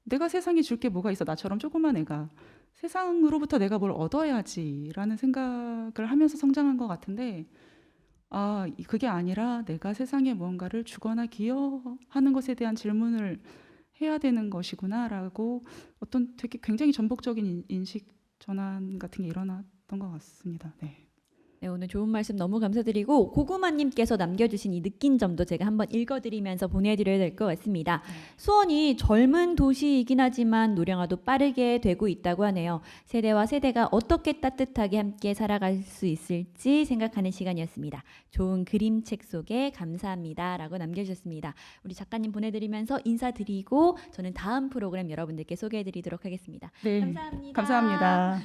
내가 세상에 줄 게 뭐가 있어. 나처럼 조그만 애가. 세상으로부터 내가 뭘 얻어야지라는 생각을 하면서 성장한 것 같은데 그게 아니라 내가 세상에 무언가를 주거나 기여하는 것에 대한 질문을 해야 되는 것이구나라고 어떤 되게 굉장히 전폭적인 인식 전환 같은 게 일어났던 것 같습니다. 네. 네, 오늘 좋은 말씀 너무 감사드리고 고구마님께서 남겨주신 이 느낀 점도 제가 한번 읽어드리면서 보내드려야 될 것 같습니다. 수원이 젊은 도시이긴 하지만 노령화도 빠르게 되고 있다고 하네요. 세대와 세대가 어떻게 따뜻하게 함께 살아갈 수 있을지 생각하는 시간이었습니다. 좋은 그림책 소개 감사합니다 라고 남겨주셨습니다. 우리 작가님 보내드리면서 인사드리고 저는 다음 프로그램 여러분들께 소개해드리도록 하겠습니다. 네. 감사합니다. 감사합니다.